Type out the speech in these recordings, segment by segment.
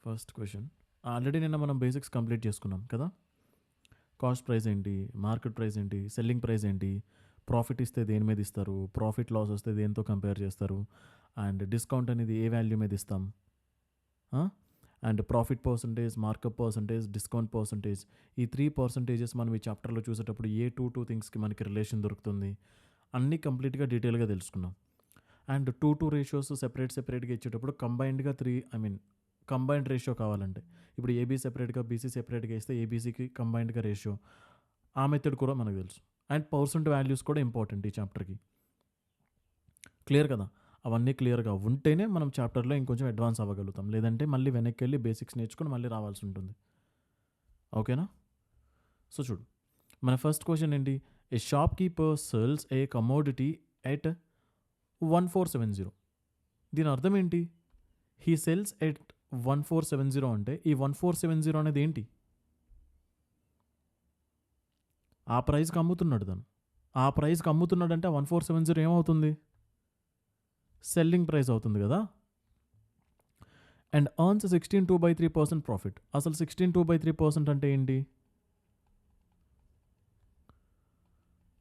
First question already నిన్న మనం basics complete చేసుకున్నాం కదా. కాస్ట్ ప్రైస్ ఏంటి, మార్కెట్ ప్రైస్ ఏంటి, సెల్లింగ్ ప్రైస్ ఏంటి, ప్రాఫిట్ ఇస్తే దేని మీద ఇస్తారు, ప్రాఫిట్ లాస్ వస్తే దేంతో కంపేర్ చేస్తారు, అండ్ డిస్కౌంట్ అనేది ఏ వాల్యూ మీద ఇస్తాం, and profit percentage, markup percentage, discount percentage, ఈ 3% మనం ఈ చాప్టర్లో చూసేటప్పుడు ఏ టూ థింగ్స్కి మనకి రిలేషన్ దొరుకుతుంది అన్నీ కంప్లీట్గా డీటెయిల్గా తెలుసుకున్నాం. అండ్ టూ రేషియోస్ సెపరేట్గా ఇచ్చేటప్పుడు కంబైన్డ్గా కంబైన్డ్ రేషియో కావాలంటే ఇప్పుడు ఏబీ సెపరేట్గా బీసీ సెపరేట్గా ఇస్తే ఏబీసీకి కంబైన్డ్గా రేషియో, ఆ మెథడ్ కూడా మనకు తెలుసు. అండ్ పర్సెంట్ వాల్యూస్ కూడా ఇంపార్టెంట్ ఈ చాప్టర్కి. క్లియర్ కదా. అవన్నీ క్లియర్గా ఉంటేనే మనం చాప్టర్లో ఇంకొంచెం అడ్వాన్స్ అవ్వగలుగుతాం, లేదంటే మళ్ళీ వెనక్కి వెళ్ళి బేసిక్స్ నేర్చుకొని మళ్ళీ రావాల్సి ఉంటుంది. ఓకేనా. సో చూడు, మన ఫస్ట్ క్వశ్చన్ ఏంటి, a shopkeeper sells a commodity at 1470. దీని అర్థం ఏంటి, హీ సెల్స్ ఎట్ 1470 అంటే ఈ 1470 అనేది ఏంటి, ఆ ప్రైస్కి అమ్ముతున్నాడు తను. ఆ ప్రైస్కి అమ్ముతున్నాడు అంటే 1470 ఏమవుతుంది, సెల్లింగ్ ప్రైస్ అవుతుంది కదా. And earns 16.2/3% profit. అసలు 16.2/3% అంటే ఏంటి,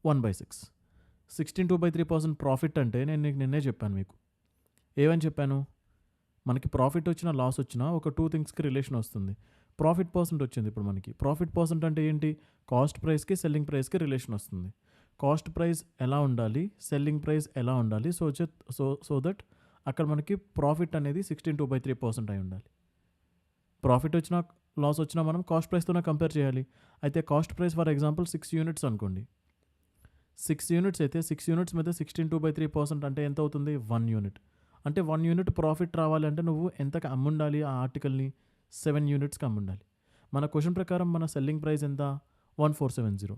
1/6. 16.2/3% ప్రాఫిట్ అంటే నేను నీకు నిన్నే చెప్పాను మీకు. ఏమని చెప్పాను, మనకి ప్రాఫిట్ వచ్చినా లాస్ వచ్చినా ఒక 2 థింగ్స్కి రిలేషన్ వస్తుంది. ప్రాఫిట్ పర్సెంట్ వచ్చింది ఇప్పుడు మనకి. ప్రాఫిట్ పర్సెంట్ అంటే ఏంటి, కాస్ట్ ప్రైస్కి సెల్లింగ్ ప్రైస్కి రిలేషన్ వస్తుంది. కాస్ట్ ప్రైస్ ఎలా ఉండాలి, సెల్లింగ్ ప్రైస్ ఎలా ఉండాలి, సో దట్ అక్కడ మనకి ప్రాఫిట్ అనేది 16.2/3% అయి ఉండాలి. ప్రాఫిట్ వచ్చినా లాస్ వచ్చినా మనం కాస్ట్ ప్రైస్తోనే కంపేర్ చేయాలి. అయితే cost price for example 6 units అనుకోండి. 6 యూనిట్స్ అయితే 6 యూనిట్స్ మీద 16.2/3% అంటే ఎంత అవుతుంది, 1 యూనిట్. అంటే 1 యూనిట్ ప్రాఫిట్ రావాలంటే నువ్వు ఎంతకు అమ్ముండాలి ఆ ఆర్టికల్ని, 7 యూనిట్స్కి అమ్ముండాలి. మన క్వశ్చన్ ప్రకారం మన సెల్లింగ్ ప్రైస్ ఎంత, 1470.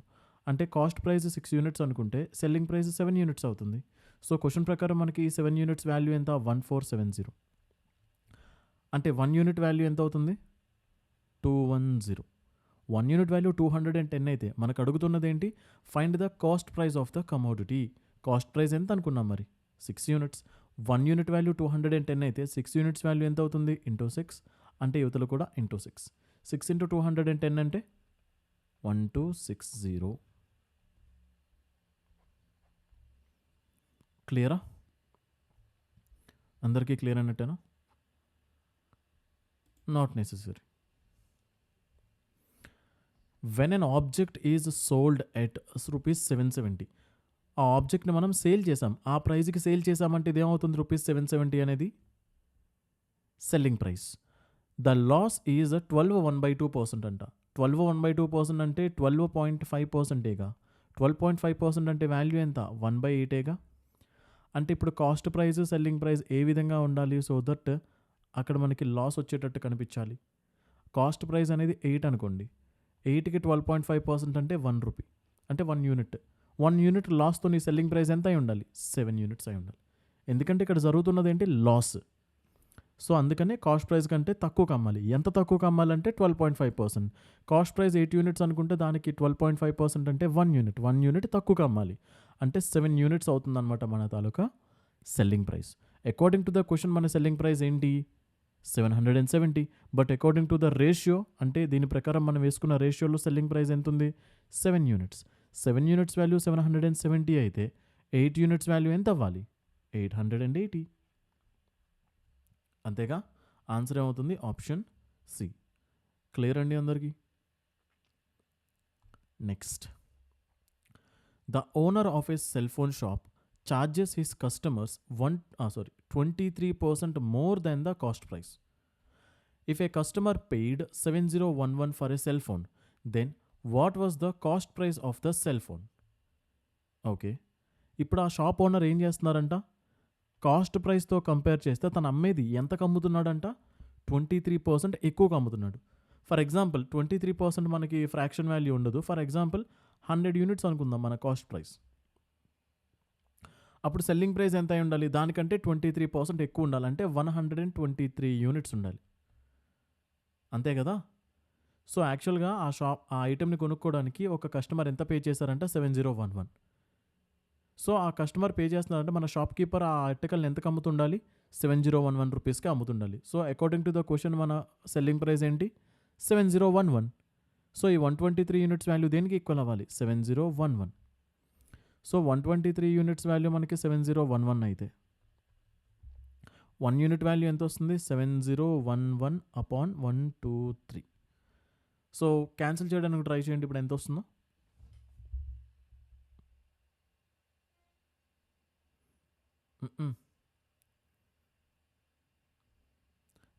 అంటే కాస్ట్ ప్రైస్ 6 యూనిట్స్ అనుకుంటే సెల్లింగ్ ప్రైస్ 7 యూనిట్స్ అవుతుంది. సో క్వశ్చన్ ప్రకారం మనకి 7 యూనిట్స్ వాల్యూ ఎంత, 1470. అంటే 1 యూనిట్ వాల్యూ ఎంత అవుతుంది, 210. 1 యూనిట్ వాల్యూ 210 అయితే మనకు అడుగుతున్నది ఏంటి, find the cost price of the commodity. Cost price ఎంత అనుకున్నాం మరి, 6 యూనిట్స్. 1 యూనిట్ వాల్యూ 210 అయితే 6 యూనిట్స్ వాల్యూ ఎంత అవుతుంది, ఇంటూ 6. అంటే యువతలు కూడా ఇంటూ 6. 6 ఇంటూ 210 అంటే 1260. క్లియరా, అందరికీ క్లియర్ అన్నట్టేనా, not necessary. When an object is sold at ₹770, ఆ ఆబ్జెక్ట్ని మనం సేల్ చేసాం, ఆ ప్రైస్కి సేల్ చేసామంటే ఇదేమవుతుంది, ₹770 అనేది selling price. The loss is 12.1/2% అంట. 12.1/2% అంటే 12.5%. 12.5% అంటే వాల్యూ ఎంత, 1/8. అంటే ఇప్పుడు కాస్ట్ ప్రైస్ సెల్లింగ్ ప్రైస్ ఏ విధంగా ఉండాలి, సో దట్ అక్కడ మనకి లాస్ వచ్చేటట్టు కనిపించాలి. కాస్ట్ ప్రైస్ అనేది 8 అనుకోండి, 8కి 12.5% అంటే ₹1, అంటే 1 యూనిట్. 1 యూనిట్ లాస్తో నీ సెల్లింగ్ ప్రైస్ ఎంత అయి ఉండాలి, 7 యూనిట్స్ అయి ఉండాలి. ఎందుకంటే ఇక్కడ జరుగుతున్నది ఏంటి, లాస్. సో అందుకనే కాస్ట్ ప్రైస్ కంటే తక్కువకి అమ్మాలి. ఎంత తక్కువకి అమ్మాలంటే 12.5%. కాస్ట్ ప్రైస్ 8 యూనిట్స్ అనుకుంటే దానికి 12.5% అంటే 1 యూనిట్. 1 యూనిట్ తక్కువకి అమ్మాలి అంటే 7 యూనిట్స్ అవుతుందన్నమాట మన తాలూకా selling price. According to the question మన సెల్లింగ్ ప్రైస్ ఏంటి, 770. But according to the ratio, అంటే దీని ప్రకారం మనం వేసుకున్న రేషియోలో సెల్లింగ్ ప్రైస్ ఎంత ఉంది, 7 యూనిట్స్. 7 యూనిట్స్ వాల్యూ 770 అయితే 8 యూనిట్స్ వాల్యూ ఎంత అవ్వాలి, 880. అంతేగా, ఆన్సర్ ఏమవుతుంది, ఆప్షన్ సి. క్లియర్ అండి అందరికీ. Next, the owner of A cell phone shop charges his customers 23% more than the cost price. If a customer paid 7011 for a cell phone, then what was the cost price of the cell phone? Okay, ఇప్పుడు ఆ shop owner ఏం చేస్తున్నారంట, cost ప్రైస్తో compare చేస్తే తను అమ్మేది ఎంతకు అమ్ముతున్నాడంట, 23% ఎక్కువగా అమ్ముతున్నాడు. ఫర్ ఎగ్జాంపుల్ 23% మనకి ఫ్రాక్షన్ వాల్యూ ఉండదు. ఫర్ ఎగ్జాంపుల్ 100 యూనిట్స్ అనుకుందాం మన కాస్ట్ ప్రైస్. అప్పుడు సెల్లింగ్ ప్రైస్ ఎంత అయి ఉండాలి, దానికంటే 23% ఎక్కువ ఉండాలి, అంటే 123 యూనిట్స్ ఉండాలి. అంతే కదా. సో యాక్చువల్గా ఆ ఐటెంని కొనుక్కోవడానికి ఒక కస్టమర్ ఎంత పే చేశారంట, 7011. సో ఆ కస్టమర్ పే చేస్తున్నారంటే మన షాప్ కీపర్ ఆ ఆర్టికల్ని ఎంతకు అమ్ముతుండాలి? 7011 రూపీస్కి అమ్ముతుండాలి. So according to the question మన సెల్లింగ్ ప్రైస్ ఏంటి? 7011. సో ఈ 123 యూనిట్స్ వాల్యూ దేనికి ఈక్వల్ అవ్వాలి? 7011. సో 123 యూనిట్స్ వాల్యూ మనకి 7011 అయితే 1 యూనిట్ వాల్యూ ఎంత వస్తుంది? 7011 అపాన్ 123. సో క్యాన్సిల్ చేయడానికి ట్రై చేయండి. ఇప్పుడు ఎంత వస్తుందో?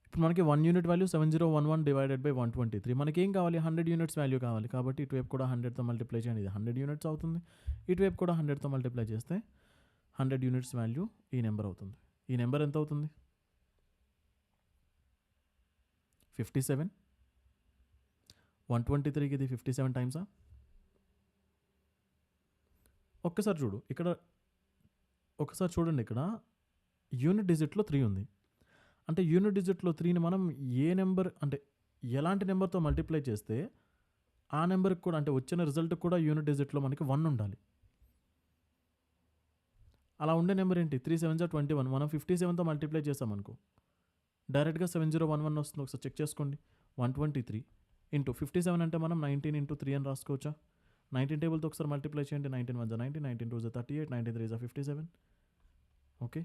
ఇప్పుడు మనకి 1 యూనిట్ వాల్యూ 7011 డివైడెడ్ బై 123. మనకి ఏం కావాలి? 100 యూనిట్స్ వాల్యూ కావాలి. కాబట్టి ఇటువైపు కూడా 100తో మల్టిప్లై చేయండి. ఇది 100 యూనిట్స్ అవుతుంది. ఇటువైపు కూడా 100తో మల్టిప్లై చేస్తే 100 యూనిట్స్ వాల్యూ ఈ నెంబర్ అవుతుంది. ఈ నెంబర్ ఎంత అవుతుంది? 57. 123కి ఇది 57 టైమ్సా? ఒక్కసారి చూడు ఇక్కడ, ఒకసారి చూడండి ఇక్కడ యూనిట్ డిజిట్లో 3 ఉంది. అంటే యూనిట్ డిజిట్లో 3ని మనం ఏ నెంబర్ అంటే ఎలాంటి నెంబర్తో మల్టిప్లై చేస్తే ఆ నెంబర్కి కూడా అంటే వచ్చిన రిజల్ట్ కూడా యూనిట్ డిజిట్లో మనకి 1 ఉండాలి. అలా ఉండే నెంబర్ ఏంటి? 3 7s 21. మనం 57తో మల్టిప్లై చేసామనుకో డైరెక్ట్గా 7011 వస్తుంది. ఒకసారి చెక్ చేసుకోండి. 123 ఇంటూ 57 అంటే మనం 19 ఇంటూ 3 అని రాసుకోవచ్చా? 19 టేబుల్తో ఒకసారి మల్టిప్లై చేయండి. 19 1 19, 19 2 38, 19 3 57. ఓకే,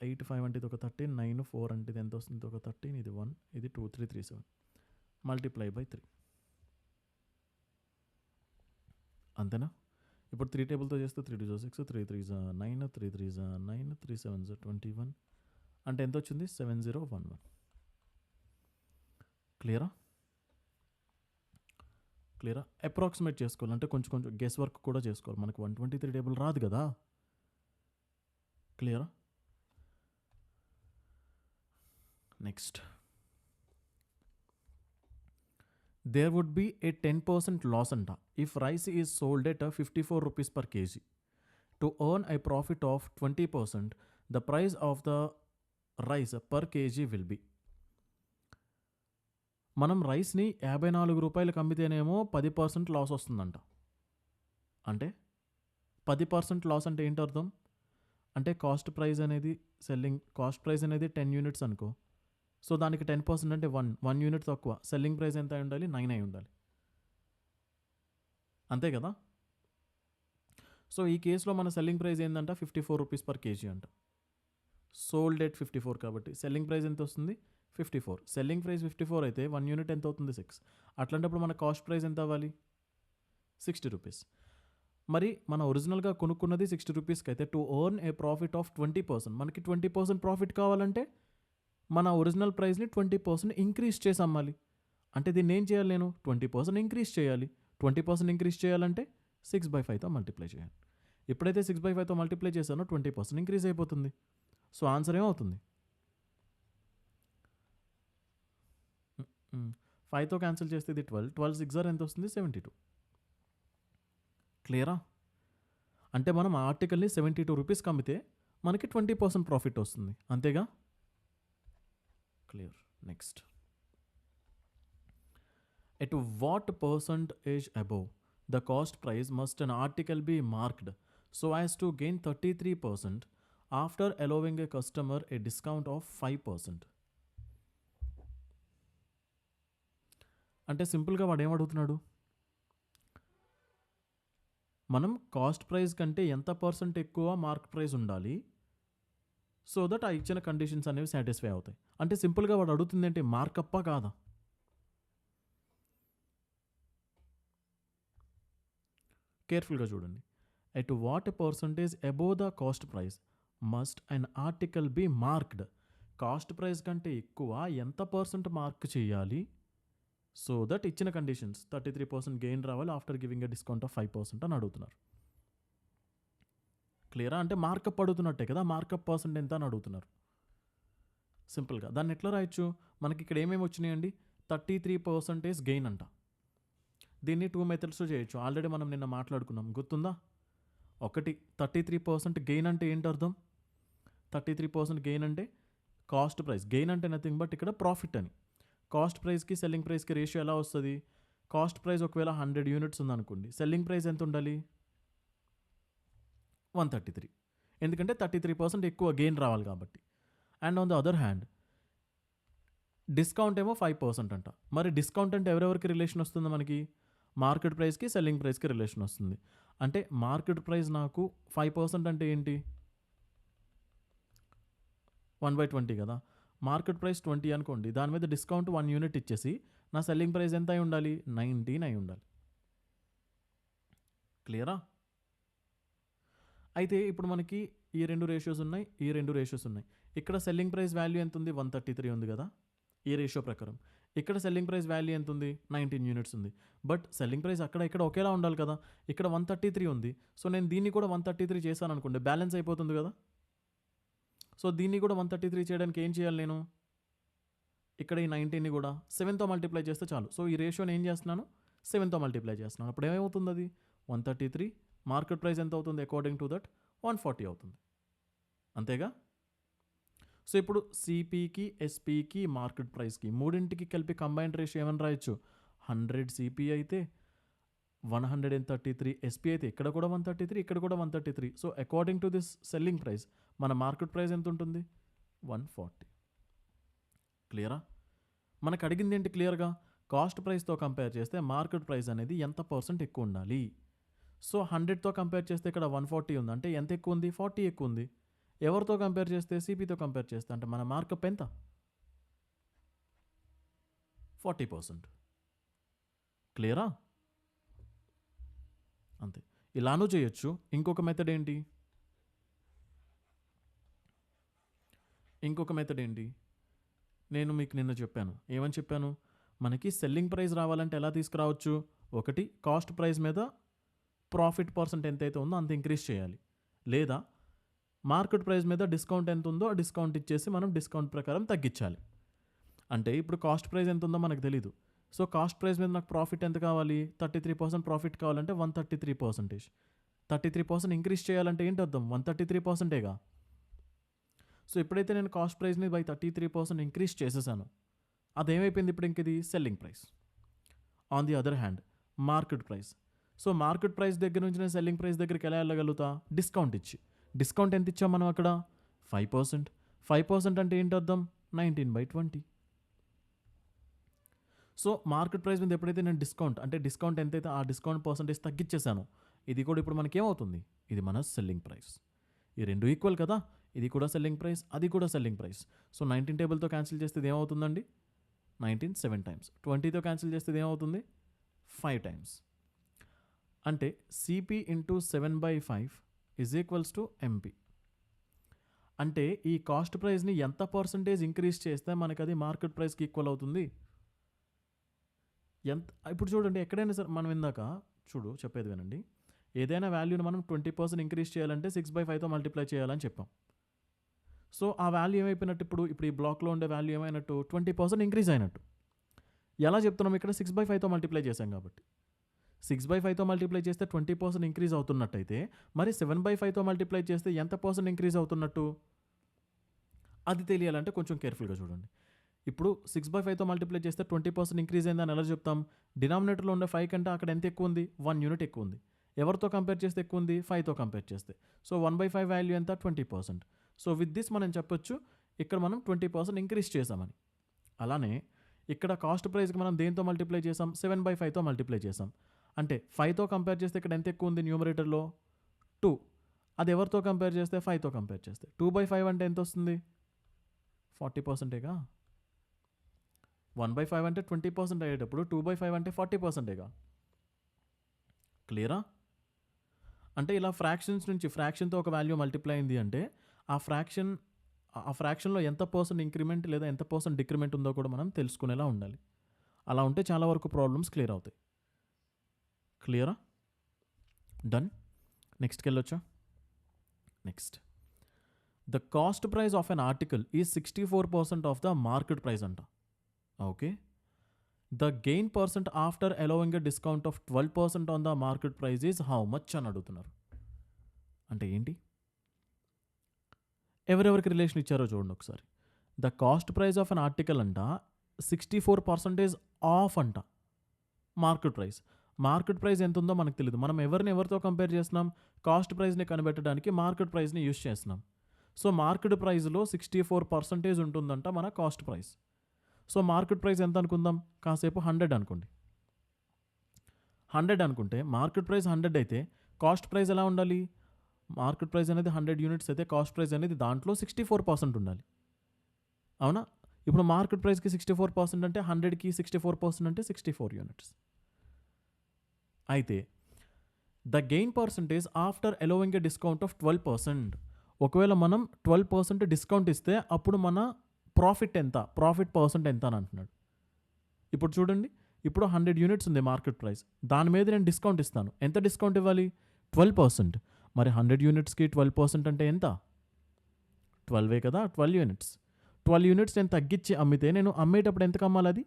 8 5 అంటే ఇది ఒక 13, 9 4 అంటే ఇది ఎంత వస్తుంది? ఇది ఒక 13, ఇది 1, ఇది 2 3 3 7 మల్టిప్లై బై 3. అంతేనా? ఇప్పుడు 3 టేబుల్తో చేస్తే 3 2 6, 3 3 9, 3 3 9, 3 7 21 అంటే ఎంత వచ్చింది? 7011. క్లియరా? అప్రాక్సిమేట్ చేసుకోవాలి అంటే కొంచెం కొంచెం గెస్ వర్క్ కూడా చేసుకోవాలి. మనకు 123 టేబుల్ రాదు కదా. క్లియరా? Next, there would be a 10% loss anta if rice is sold at 54 rupees per kg. To earn a profit of 20%, the price of the rice per kg will be. మనం రైస్ని 54 రూపాయలకు అమ్మితేనేమో 10% loss వస్తుందంట. అంటే 10% loss అంటే ఏంటి అర్థం? అంటే cost price అనేది సెల్లింగ్ కాస్ట్ ప్రైస్ అనేది 10 యూనిట్స్ అనుకో. సో దానికి 10% అంటే 1 యూనిట్ తక్కువ. సెల్లింగ్ ప్రైస్ ఎంత అయి ఉండాలి? 9 అయి ఉండాలి. అంతే కదా. సో ఈ కేసులో మన సెల్లింగ్ ప్రైస్ ఏంటంట? 54 రూపీస్ పర్ కేజీ అంట. సోల్డ్ ఎట్ 54 కాబట్టి సెల్లింగ్ ప్రైస్ ఎంత వస్తుంది? 54. సెల్లింగ్ ప్రైస్ 54 అయితే 1 యూనిట్ ఎంత అవుతుంది? 6. అట్లాంటప్పుడు మన కాస్ట్ ప్రైస్ ఎంత అవ్వాలి? 60 రూపీస్. మరి మన ఒరిజినల్గా కొనుక్కున్నది 60 రూపీస్కి అయితే to earn A profit of 20%, మనకి 20% ప్రాఫిట్ కావాలంటే మన ఒరిజినల్ ప్రైస్ని 20% ఇంక్రీజ్ చేసి అమ్మాలి. అంటే దీన్ని ఏం చేయాలి? నేను 20% ఇంక్రీజ్ చేయాలి. 20% ఇంక్రీజ్ చేయాలంటే 6/5తో మల్టిప్లై చేయాలి. ఎప్పుడైతే 6/5తో మల్టిప్లై చేశానో 20% ఇంక్రీజ్ అయిపోతుంది. సో ఆన్సర్ ఏమవుతుంది? 5తో క్యాన్సిల్ చేస్తే ఇది 12. 12 6 ఎంత వస్తుంది? 72. క్లియరా? అంటే మనం ఆ ఆర్టికల్ని 72 రూపీస్కి అమ్మితే మనకి 20% ప్రాఫిట్ వస్తుంది. అంతేగా? Clear. Next, at what percentage above the cost price must an article be marked so as to gain 33% after allowing a customer a discount of 5%? అంటే సింపుల్గా వాడు ఏమడుగుతున్నాడు? మనం కాస్ట్ ప్రైస్ కంటే ఎంత పర్సెంట్ ఎక్కువ మార్క్ ప్రైస్ ఉండాలి సో దట్ ఆ ఇచ్చిన కండిషన్స్ అనేవి సాటిస్ఫై అవుతాయి. అంటే సింపుల్గా వాడు అడుగుతుంది ఏంటి? మార్కప్పా కాదా? కేర్ఫుల్గా చూడండి. At what percentage above the cost price must an article B marked. Cost price కంటే ఎక్కువ ఎంత పర్సెంట్ మార్క్ చేయాలి సో దట్ ఇచ్చిన కండిషన్స్ 33% గెయిన్ రావాలి after giving a discount of 5% అని అడుగుతున్నారు. క్లియరా? అంటే మార్కప్ అడుగుతున్నట్టే కదా. మార్కప్ పర్సెంట్ ఎంత అని అడుగుతున్నారు. సింపుల్గా దాన్ని ఎట్లా రాయొచ్చు? మనకి ఇక్కడ ఏమేమి వచ్చినాయండి? 33% గెయిన్ అంట. దీన్ని 2 మెథడ్స్లో చేయొచ్చు. ఆల్రెడీ మనం నిన్న మాట్లాడుకున్నాం, గుర్తుందా? ఒకటి, 33% గెయిన్ అంటే ఏంటి అర్థం? 33% గెయిన్ అంటే కాస్ట్ ప్రైస్. గెయిన్ అంటే నథింగ్ బట్ ఇక్కడ ప్రాఫిట్ అని. కాస్ట్ ప్రైస్కి సెల్లింగ్ ప్రైస్కి రేషియో ఎలా వస్తుంది? కాస్ట్ ప్రైస్ ఒకవేళ 100 యూనిట్స్ ఉందనుకోండి, సెల్లింగ్ ప్రైస్ ఎంత ఉండాలి? 133. ఎందుకంటే 33% ఎక్కువ గెయిన్ రావాలి కాబట్టి. And on the other hand discount ఏమో 5% అంట. మరి డిస్కౌంట్ అంటే ఎవరెవరికి రిలేషన్ వస్తుంది మనకి? మార్కెట్ ప్రైస్కి సెల్లింగ్ ప్రైస్కి రిలేషన్ వస్తుంది. అంటే మార్కెట్ ప్రైస్ నాకు 5% అంటే ఏంటి? 1/20 కదా. మార్కెట్ ప్రైస్ 20 అనుకోండి, దాని మీద డిస్కౌంట్ 1 యూనిట్ ఇచ్చేసి నా సెల్లింగ్ ప్రైస్ ఎంత అయి ఉండాలి? 19 అయి ఉండాలి. క్లియరా? అయితే ఇప్పుడు మనకి ఈ 2 రేషియోస్ ఉన్నాయి, ఈ 2 రేషియోస్ ఉన్నాయి. ఇక్కడ సెల్లింగ్ ప్రైస్ వాల్యూ ఎంత ఉంది? 133 ఉంది కదా ఈ రేషియో ప్రకారం. ఇక్కడ సెల్లింగ్ ప్రైస్ వాల్యూ ఎంత ఉంది? 19 యూనిట్స్ ఉంది. బట్ సెల్లింగ్ ప్రైస్ అక్కడ ఇక్కడ ఒకేలా ఉండాలి కదా. ఇక్కడ 133 ఉంది. సో నేను దీన్ని కూడా 133 చేశాను అనుకోండి, బ్యాలెన్స్ అయిపోతుంది కదా. సో దీన్ని కూడా 133 చేయడానికి ఏం చేయాలి నేను? ఇక్కడ ఈ 19ని కూడా 7తో మల్టిప్లై చేస్తే చాలు. సో ఈ రేషియోని ఏం చేస్తున్నాను? 7తో మల్టిప్లై చేస్తున్నాను. అప్పుడు ఏమవుతుంది? అది 133 మార్కెట్ ప్రైస్ ఎంత అవుతుంది? అకార్డింగ్ టు దట్ 140 అవుతుంది. అంతేగా. సో ఇప్పుడు సిపికి, ఎస్పికి, మార్కెట్ ప్రైస్కి మూడింటికి కలిపి కంబైన్డ్ రేషియో ఏమని రాయొచ్చు? 100 సిపి అయితే 133 ఎస్పీ అయితే ఇక్కడ కూడా 133, ఇక్కడ కూడా 133. So according to this selling price మన మార్కెట్ ప్రైస్ ఎంత ఉంటుంది? 140. క్లియరా? మనకు అడిగింది ఏంటి క్లియర్గా? కాస్ట్ ప్రైస్తో కంపేర్ చేస్తే మార్కెట్ ప్రైస్ అనేది ఎంత % ఎక్కువ ఉండాలి. సో 100తో కంపేర్ చేస్తే ఇక్కడ 140 ఉంది, అంటే ఎంత ఎక్కువ ఉంది? 40 ఎక్కువ ఉంది. ఎవరితో కంపేర్ చేస్తే? సిపితో కంపేర్ చేస్తే. అంటే మన మార్కప్ ఎంత? 40%. క్లియరా? అంతే. ఇలానూ చేయొచ్చు. ఇంకొక మెథడ్ ఏంటి? నేను మీకు నిన్న చెప్పాను. ఏమని చెప్పాను? మనకి సెల్లింగ్ ప్రైస్ రావాలంటే ఎలా తీసుకురావచ్చు? ఒకటి, కాస్ట్ ప్రైస్ మీద ప్రాఫిట్ % ఎంతైతే ఉందో అంత ఇంక్రీజ్ చేయాలి. లేదా మార్కెట్ ప్రైస్ మీద డిస్కౌంట్ ఎంత ఉందో ఆ డిస్కౌంట్ ఇచ్చేసి మనం డిస్కౌంట్ ప్రకారం తగ్గించాలి. అంటే ఇప్పుడు కాస్ట్ ప్రైస్ ఎంత ఉందో మనకు తెలీదు. సో కాస్ట్ ప్రైస్ మీద నాకు ప్రాఫిట్ ఎంత కావాలి? 33% ప్రాఫిట్ కావాలంటే 133%. 33% ఇంక్రీజ్ చేయాలంటే ఏంటి అర్థం? 133%గా. సో ఎప్పుడైతే నేను కాస్ట్ ప్రైస్ని బై 33% ఇంక్రీజ్ చేసేసాను, అదేమైపోయింది ఇప్పుడు? ఇంక ఇది selling price. On the other hand market price. So market price దగ్గర నుంచి నేను సెల్లింగ్ ప్రైస్ దగ్గరికి ఎలా వెళ్ళగలుగుతా? డిస్కౌంట్ ఇచ్చి. డిస్కౌంట్ ఎంత ఇచ్చాం మనం అక్కడ? 5%. 5% అంటే ఏంటి అర్థం? 19/20. సో మార్కెట్ ప్రైస్ మీద ఎప్పుడైతే నేను డిస్కౌంట్ ఎంతైతే ఆ డిస్కౌంట్ % తగ్గించేసాను, ఇది కూడా ఇప్పుడు మనకి ఏమవుతుంది? ఇది మన సెల్లింగ్ ప్రైస్. ఈ రెండు ఈక్వల్ కదా. ఇది కూడా సెల్లింగ్ ప్రైస్, అది కూడా సెల్లింగ్ ప్రైస్. సో 19 టేబుల్తో క్యాన్సిల్ చేస్తే ఇది ఏమవుతుందండి? 19 7 టైమ్స్. 20తో క్యాన్సిల్ చేస్తే ఇది ఏమవుతుంది? 5 టైమ్స్. అంటే CP into 7/5 is equals to MP. అంటే ఈ కాస్ట్ ప్రైస్ని ఎంత % ఇంక్రీజ్ చేస్తే మనకి అది మార్కెట్ ప్రైస్కి ఈక్వల్ అవుతుంది? ఇప్పుడు చూడండి, ఎక్కడైనా సరే మనం ఇందాక చెప్పేది వినండి. ఏదైనా వాల్యూని మనం 20% ఇంక్రీజ్ చేయాలంటే 6/5తో మల్టిప్లై చేయాలని చెప్పాం. సో ఆ వాల్యూ ఏమైపోయినట్టు? ఇప్పుడు ఈ బ్లాక్లో ఉండే వాల్యూ ఏమైనట్టు? 20% ఇంక్రీజ్ అయినట్టు. ఎలా చెప్తున్నాం? ఇక్కడ 6/5తో మల్టిప్లై చేశాం కాబట్టి. 6/5తో మల్టిప్లై చేస్తే 20% ఇంక్రీజ్ అవుతున్నట్టయితే మరి 7/5తో మల్టిప్లై చేస్తే ఎంత % ఇంక్రీజ్ అవుతున్నట్టు? అది తెలియాలంటే కొంచెం కేర్ఫుల్గా చూడండి. ఇప్పుడు 6/5తో మల్టిప్లై చేస్తే 20% ఇంక్రీజ్ అయిందని ఎలా చెప్తాం? డినామినేటర్లో ఉండే 5 కంటే అక్కడ ఎంత ఎక్కువ ఉంది? 1 యూనిట్ ఎక్కువ ఉంది. ఎవరితో కంపేర్ చేస్తే ఎక్కువ ఉంది? 5తో కంపేర్ చేస్తే. సో 1/5 వాల్యూ ఎంత? 20%. సో విత్ దిస్ మనం చెప్పొచ్చు ఇక్కడ మనం 20% ఇంక్రీజ్ చేసామని. అలానే ఇక్కడ కాస్ట్ ప్రైస్కి మనం దేంతో మల్టిప్లై చేసాం? 7/5తో మల్టిప్లై చేసాం. అంటే 5తో కంపేర్ చేస్తే ఇక్కడ ఎంత ఎక్కువ ఉంది? న్యూమరేటర్లో 2. అది ఎవరితో కంపేర్ చేస్తే? 5తో కంపేర్ చేస్తే. 2/5 అంటే ఎంత వస్తుంది? 40%గా. 1/5 అంటే 20% అయ్యేటప్పుడు 2/5 అంటే 40%గా. క్లియరా? అంటే ఇలా ఫ్రాక్షన్స్ నుంచి ఫ్రాక్షన్తో ఒక వాల్యూ మల్టిప్లై అయింది అంటే ఆ ఫ్రాక్షన్లో ఎంత % ఇంక్రిమెంట్ లేదా ఎంత % డిక్రిమెంట్ ఉందో కూడా మనం తెలుసుకునేలా ఉండాలి. అలా ఉంటే చాలా వరకు ప్రాబ్లమ్స్ క్లియర్ అవుతాయి. క్లియరా? డన్. నెక్స్ట్కి వెళ్ళొచ్చా? Next, the cost price of an article is 64% of the market price అంట. Okay. The gain % after allowing a discount of 12% on the market price is how much అని అడుగుతున్నారు. అంటే ఏంటి? ఎవరెవరికి రిలేషన్ ఇచ్చారో చూడండి ఒకసారి. The cost price of an article అంట 64% ఆఫ్ అంట మార్కెట్ ప్రైస్. మార్కెట్ ప్రైస్ ఎంత ఉందో మనకు తెలియదు. మనం ఎవరితో కంపేర్ చేస్తున్నాం? కాస్ట్ ప్రైస్ని కనిపెట్టడానికి మార్కెట్ ప్రైస్ని యూస్ చేస్తున్నాం. సో మార్కెట్ ప్రైస్లో 64% ఉంటుందంట మన cost price. So market price ఎంత అనుకుందాం? కాసేపు 100 అనుకోండి. 100 అనుకుంటే మార్కెట్ ప్రైస్ 100 అయితే కాస్ట్ ప్రైస్ ఎలా ఉండాలి? మార్కెట్ ప్రైస్ అనేది 100 యూనిట్స్ అయితే కాస్ట్ ప్రైస్ అనేది దాంట్లో 64% ఉండాలి. అవునా? ఇప్పుడు మార్కెట్ ప్రైస్కి 64% అంటే 100కి 64% అంటే 64 యూనిట్స్. అయితే the gain percentage after allowing a discount of 12%. ఒకవేళ మనం 12% డిస్కౌంట్ ఇస్తే అప్పుడు మన ప్రాఫిట్ ఎంత? ప్రాఫిట్ పర్సెంట్ ఎంత అని అంటున్నాడు. ఇప్పుడు చూడండి, ఇప్పుడు 100 యూనిట్స్ ఉంది మార్కెట్ ప్రైస్. దాని మీద నేను డిస్కౌంట్ ఇస్తాను. ఎంత డిస్కౌంట్ ఇవ్వాలి? 12%. మరి 100 యూనిట్స్కి 12% అంటే ఎంత? 12 కదా, 12 యూనిట్స్. 12 యూనిట్స్ నేను తగ్గించి అమ్మితే నేను అమ్మేటప్పుడు ఎంతకు అమ్మాలి? అది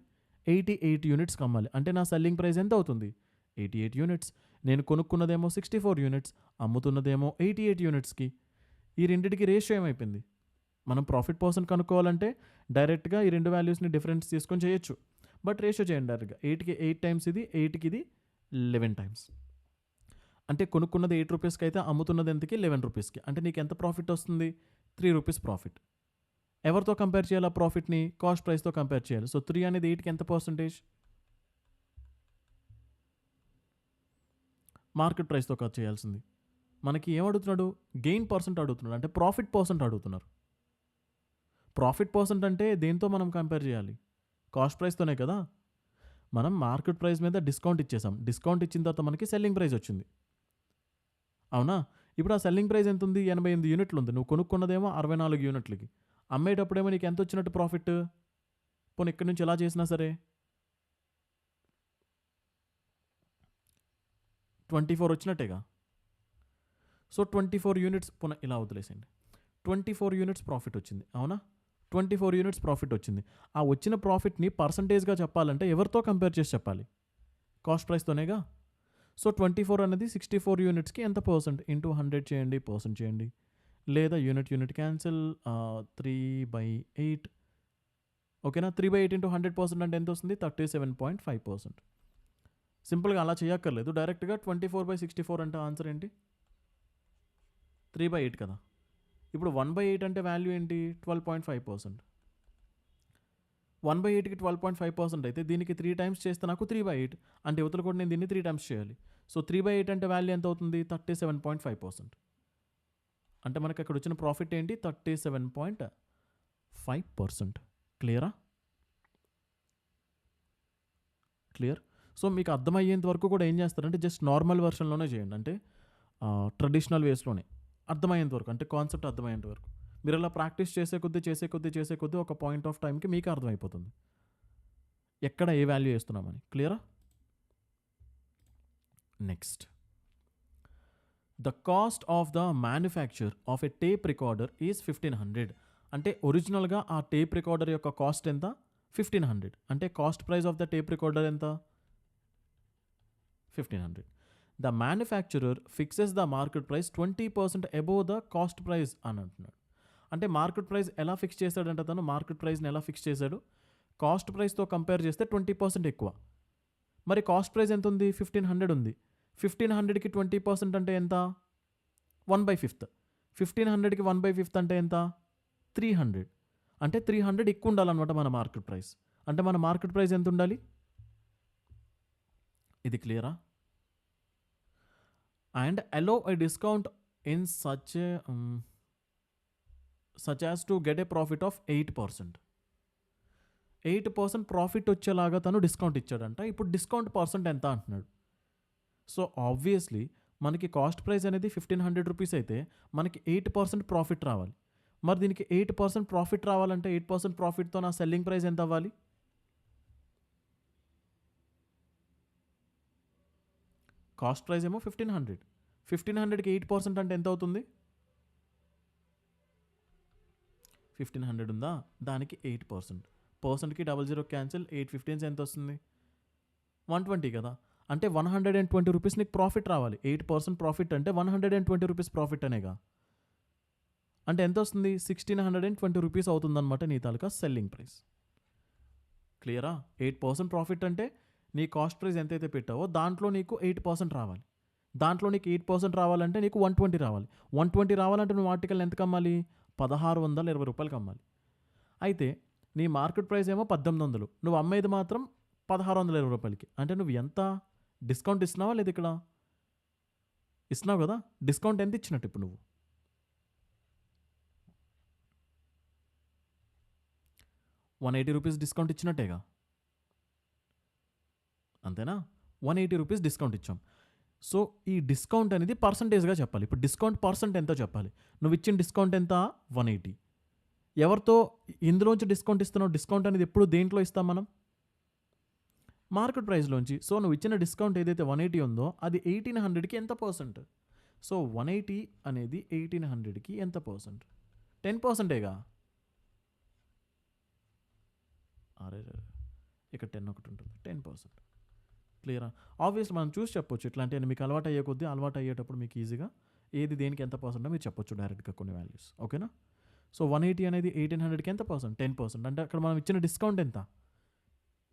88 యూనిట్స్కి అమ్మాలి. అంటే నా సెల్లింగ్ ప్రైస్ ఎంత అవుతుంది? 88 యూనిట్స్. నేను కొనుక్కున్నదేమో 64 యూనిట్స్, అమ్ముతున్నదేమో 88 యూనిట్స్కి. ఈ రెండింటికి రేషియో ఏమైపోయింది? మనం ప్రాఫిట్ పర్సెంట్ కనుక్కోవాలంటే డైరెక్ట్గా ఈ రెండు వాల్యూస్ని డిఫరెన్స్ తీసుకొని చేయొచ్చు. బట్ రేషియో చేయండి డైరెక్ట్గా. 8కి 8 టైమ్స్ ఇది, 8కి ఇది 11 టైమ్స్. అంటే కొనుక్కున్నది 8 రూపీస్కి అయితే అమ్ముతున్నది ఎంతకి? 11 రూపీస్కి. అంటే నీకు ఎంత ప్రాఫిట్ వస్తుంది? 3 రూపీస్ ప్రాఫిట్. ఎవరితో కంపేర్ చేయాలి ఆ ప్రాఫిట్ని? కాస్ట్ ప్రైస్తో కంపేర్ చేయాలి. సో 3 అనేది 8కి ఎంత పర్సంటేజ్? మార్కెట్ ప్రైస్తో కాదు చేయాల్సింది. మనకి ఏమడుగుతున్నాడు? గెయిన్ పర్సెంట్ అడుగుతున్నాడు. అంటే ప్రాఫిట్ పర్సెంట్ అడుగుతున్నారు. ప్రాఫిట్ పర్సెంట్ అంటే దేంతో మనం కంపేర్ చేయాలి? కాస్ట్ ప్రైస్తోనే కదా. మనం మార్కెట్ ప్రైస్ మీద డిస్కౌంట్ ఇచ్చేసాం. డిస్కౌంట్ ఇచ్చిన తర్వాత మనకి సెల్లింగ్ ప్రైస్ వచ్చింది. అవునా? ఇప్పుడు ఆ సెల్లింగ్ ప్రైస్ ఎంత ఉంది? 88 యూనిట్లు ఉంది. నువ్వు కొనుక్కున్నదేమో 64 యూనిట్లకి. అమ్మేటప్పుడేమో నీకు ఎంత వచ్చినట్టు ప్రాఫిట్? పోనీ ఇక్కడి నుంచి ఎలా చేసినా సరే 24 వచ్చినట్టేగా. సో 24 యూనిట్స్ పునః ఇలా వదిలేసేయండి. 24 యూనిట్స్ ప్రాఫిట్ వచ్చింది. అవునా? 24 యూనిట్స్ ప్రాఫిట్ వచ్చింది. ఆ వచ్చిన ప్రాఫిట్ని పర్సంటేజ్గా చెప్పాలంటే ఎవరితో కంపేర్ చేసి చెప్పాలి? కాస్ట్ ప్రైస్తోనేగా. సో 24 అనేది 64 యూనిట్స్కి ఎంత పర్సెంట్? ఇంటూ 100 చేయండి, పర్సెంట్ చేయండి. లేదా యూనిట్ క్యాన్సిల్. 3/8. ఓకేనా? 3/8 ఇంటూ 100% అంటే ఎంత వస్తుంది? 37.5%. సింపుల్గా అలా చేయక్కర్లేదు. డైరెక్ట్గా 24/64 అంటే ఆన్సర్ ఏంటి? 3/8 కదా. ఇప్పుడు 1/8 అంటే వాల్యూ ఏంటి? 12.5%. 1/8కి 12.5% అయితే దీనికి 3 టైమ్స్ చేస్తే నాకు 3/8. అంటే ఇవతల కూడా నేను దీన్ని 3 టైమ్స్ చేయాలి. సో 3/8 అంటే వాల్యూ ఎంత అవుతుంది? 37.5%. అంటే మనకి అక్కడ వచ్చిన ప్రాఫిట్ ఏంటి? 37.5%. క్లియరా? క్లియర్? సో మీకు అర్థమయ్యేంత వరకు కూడా ఏం చేస్తారంటే జస్ట్ నార్మల్ వెర్షన్లోనే చేయండి. అంటే ట్రెడిషనల్ వేస్లోనే అర్థమయ్యేంత వరకు, అంటే కాన్సెప్ట్ అర్థమయ్యేంత వరకు. మీరు అలా ప్రాక్టీస్ చేసే కొద్దీ ఒక పాయింట్ ఆఫ్ టైంకి మీకు అర్థమైపోతుంది ఎక్కడ ఏ వాల్యూ వేస్తున్నామని. క్లియరా? Next, the cost of the manufacture of a tape recorder is 1500. అంటే ఒరిజినల్గా ఆ టేప్ రికార్డర్ యొక్క కాస్ట్ ఎంత? 1500. అంటే cost price of the tape recorder ఎంత? 1500. The manufacturer fixes the market price 20% above the cost price అని అంటున్నాడు. అంటే మార్కెట్ ప్రైస్ ఎలా ఫిక్స్ చేశాడంటే తను మార్కెట్ ప్రైస్ని ఎలా ఫిక్స్ చేశాడు? కాస్ట్ ప్రైస్తో కంపేర్ చేస్తే 20% ఎక్కువ. మరి కాస్ట్ ప్రైస్ ఎంత ఉంది? 1500 ఉంది. 1500కి 20% అంటే ఎంత? 1/5. 1500కి 1/5 అంటే ఎంత? 300. అంటే 300 ఎక్కువ ఉండాలన్నమాట మన మార్కెట్ ప్రైస్. అంటే మన మార్కెట్ ప్రైస్ ఎంత ఉండాలి? ఇది క్లియరా? And allow a discount in such as to get a profit of 8%. 8% profit వచ్చేలాగా తను డిస్కౌంట్ ఇచ్చాడంట. ఇప్పుడు డిస్కౌంట్ పర్సెంట్ ఎంత అంటున్నాడు. సో ఆబ్వియస్లీ మనకి కాస్ట్ ప్రైస్ అనేది 1500 రూపీస్ అయితే మనకి 8% ప్రాఫిట్ రావాలి. మరి దీనికి 8% ప్రాఫిట్ రావాలంటే 8% ప్రాఫిట్తో నా సెల్లింగ్ ప్రైస్ ఎంత అవ్వాలి? కాస్ట్ ప్రైస్ ఏమో 1500. 1500కి 8% అంటే ఎంత అవుతుంది? 1500 ఉందా? దానికి 8%. పర్సెంట్కి 00 క్యాన్సిల్. 8/15 ఎంత వస్తుంది? 120 కదా. అంటే 120 రూపీస్ నీకు ప్రాఫిట్ రావాలి. 8% ప్రాఫిట్ అంటే 120 రూపీస్ ప్రాఫిట్ అనేగా. అంటే ఎంత వస్తుంది? 1620 రూపీస్ అవుతుందన్నమాట నీ తాలూకా సెల్లింగ్ ప్రైస్. క్లియరా? 8% ప్రాఫిట్ అంటే నీ కాస్ట్ ప్రైస్ ఎంతైతే పెట్టావో దాంట్లో నీకు 8% రావాలి. దాంట్లో నీకు 8% రావాలంటే నీకు 120 రావాలి. 120 రావాలంటే నువ్వు ఆర్టికల్ ఎంతకు అమ్మాలి? ₹1620 అమ్మాలి. అయితే నీ మార్కెట్ ప్రైస్ ఏమో 1800, నువ్వు అమ్మేది మాత్రం ₹1620. అంటే నువ్వు ఎంత డిస్కౌంట్ ఇస్తున్నావా లేదు ఇక్కడ? ఇస్తున్నావు కదా. డిస్కౌంట్ ఎంత ఇచ్చినట్టు ఇప్పుడు నువ్వు? ₹180 డిస్కౌంట్ ఇచ్చినట్టేగా, అంతేనా? ₹180 డిస్కౌంట్ ఇచ్చాం. సో ఈ డిస్కౌంట్ అనేది పర్సంటేజ్గా చెప్పాలి. ఇప్పుడు డిస్కౌంట్ పర్సెంట్ ఎంతో చెప్పాలి. నువ్వు ఇచ్చిన డిస్కౌంట్ ఎంత? 180. ఎవరితో ఇందులోంచి డిస్కౌంట్ ఇస్తున్నావు? డిస్కౌంట్ అనేది ఎప్పుడు దేంట్లో ఇస్తాం మనం? మార్కెట్ ప్రైస్లోంచి. సో నువ్వు ఇచ్చిన డిస్కౌంట్ ఏదైతే 180 ఉందో అది 1800కి ఎంత పర్సెంట్? సో 180 అనేది 1800కి ఎంత పర్సెంట్? 10%ఏగా. అరే ఇక్కడ 10 ఒకటి ఉంటుంది, 10%. క్లియరా? ఆబ్వియస్లీ మనం చూసి చెప్పొచ్చు. ఇట్లాంటి మీకు అలవాటు అయ్యే కొద్దీ అలవాటు అయ్యేటప్పుడు మీకు ఈజీగా ఏది దేనికి ఎంత పర్సెంట్ మీరు చెప్పొచ్చు డైరెక్ట్గా కొన్ని వాల్యూస్. ఓకేనా? సో 180 అనేది 1800కి ఎంత పర్సెంట్? 10%. అంటే అక్కడ మనం ఇచ్చిన డిస్కౌంట్ ఎంత?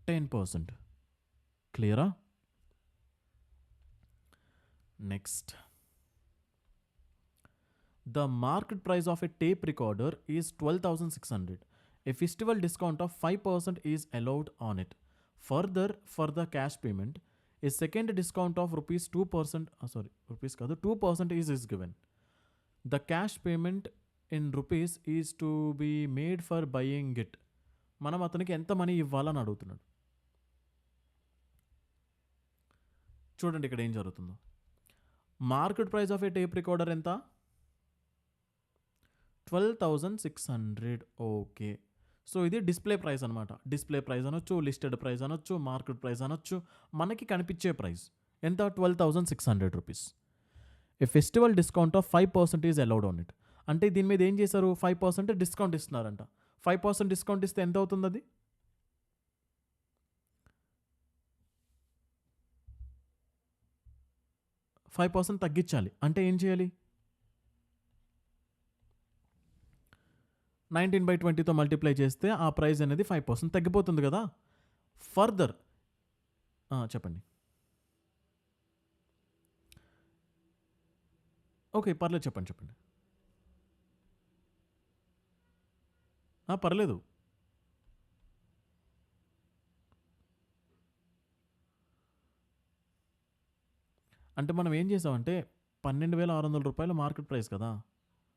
10%. క్లియరా? Next, the market price of a tape recorder is 12,600. A festival discount of 5% is allowed on it. Further, for the cash payment, a second discount of rupees 2%, rupees కాదు 2% is given. The cash payment in rupees is to be made for buying it. మనం అతనికి ఎంత money ఇవ్వాలని అడుగుతున్నాడు. చూడండి ఇక్కడ ఏం జరుగుతుందో. Market price of A tape recorder ఎంత? 12,600. ఓకే. సో ఇది డిస్ప్లే ప్రైస్ అనమాట. డిస్ప్లే ప్రైస్ అనొచ్చు, లిస్టెడ్ ప్రైస్ అనొచ్చు, మార్కెట్ ప్రైస్ అనొచ్చు. మనకి కనిపించే ప్రైస్ ఎంత? 12,600 rupees. A festival discount of 5% is allowed on it. అంటే దీని మీద ఏం చేశారు? 5% డిస్కౌంట్ ఇస్తున్నారంట. 5% డిస్కౌంట్ ఇస్తే ఎంత అవుతుంది? అది 5% తగ్గించాలి. అంటే ఏం చేయాలి? 19/20తో మల్టిప్లై చేస్తే ఆ ప్రైస్ అనేది 5% తగ్గిపోతుంది కదా. ఫర్దర్ చెప్పండి. ఓకే, పర్లేదు, చెప్పండి. పర్లేదు. అంటే మనం ఏం చేసామంటే ₹12,600 మార్కెట్ ప్రైస్ కదా.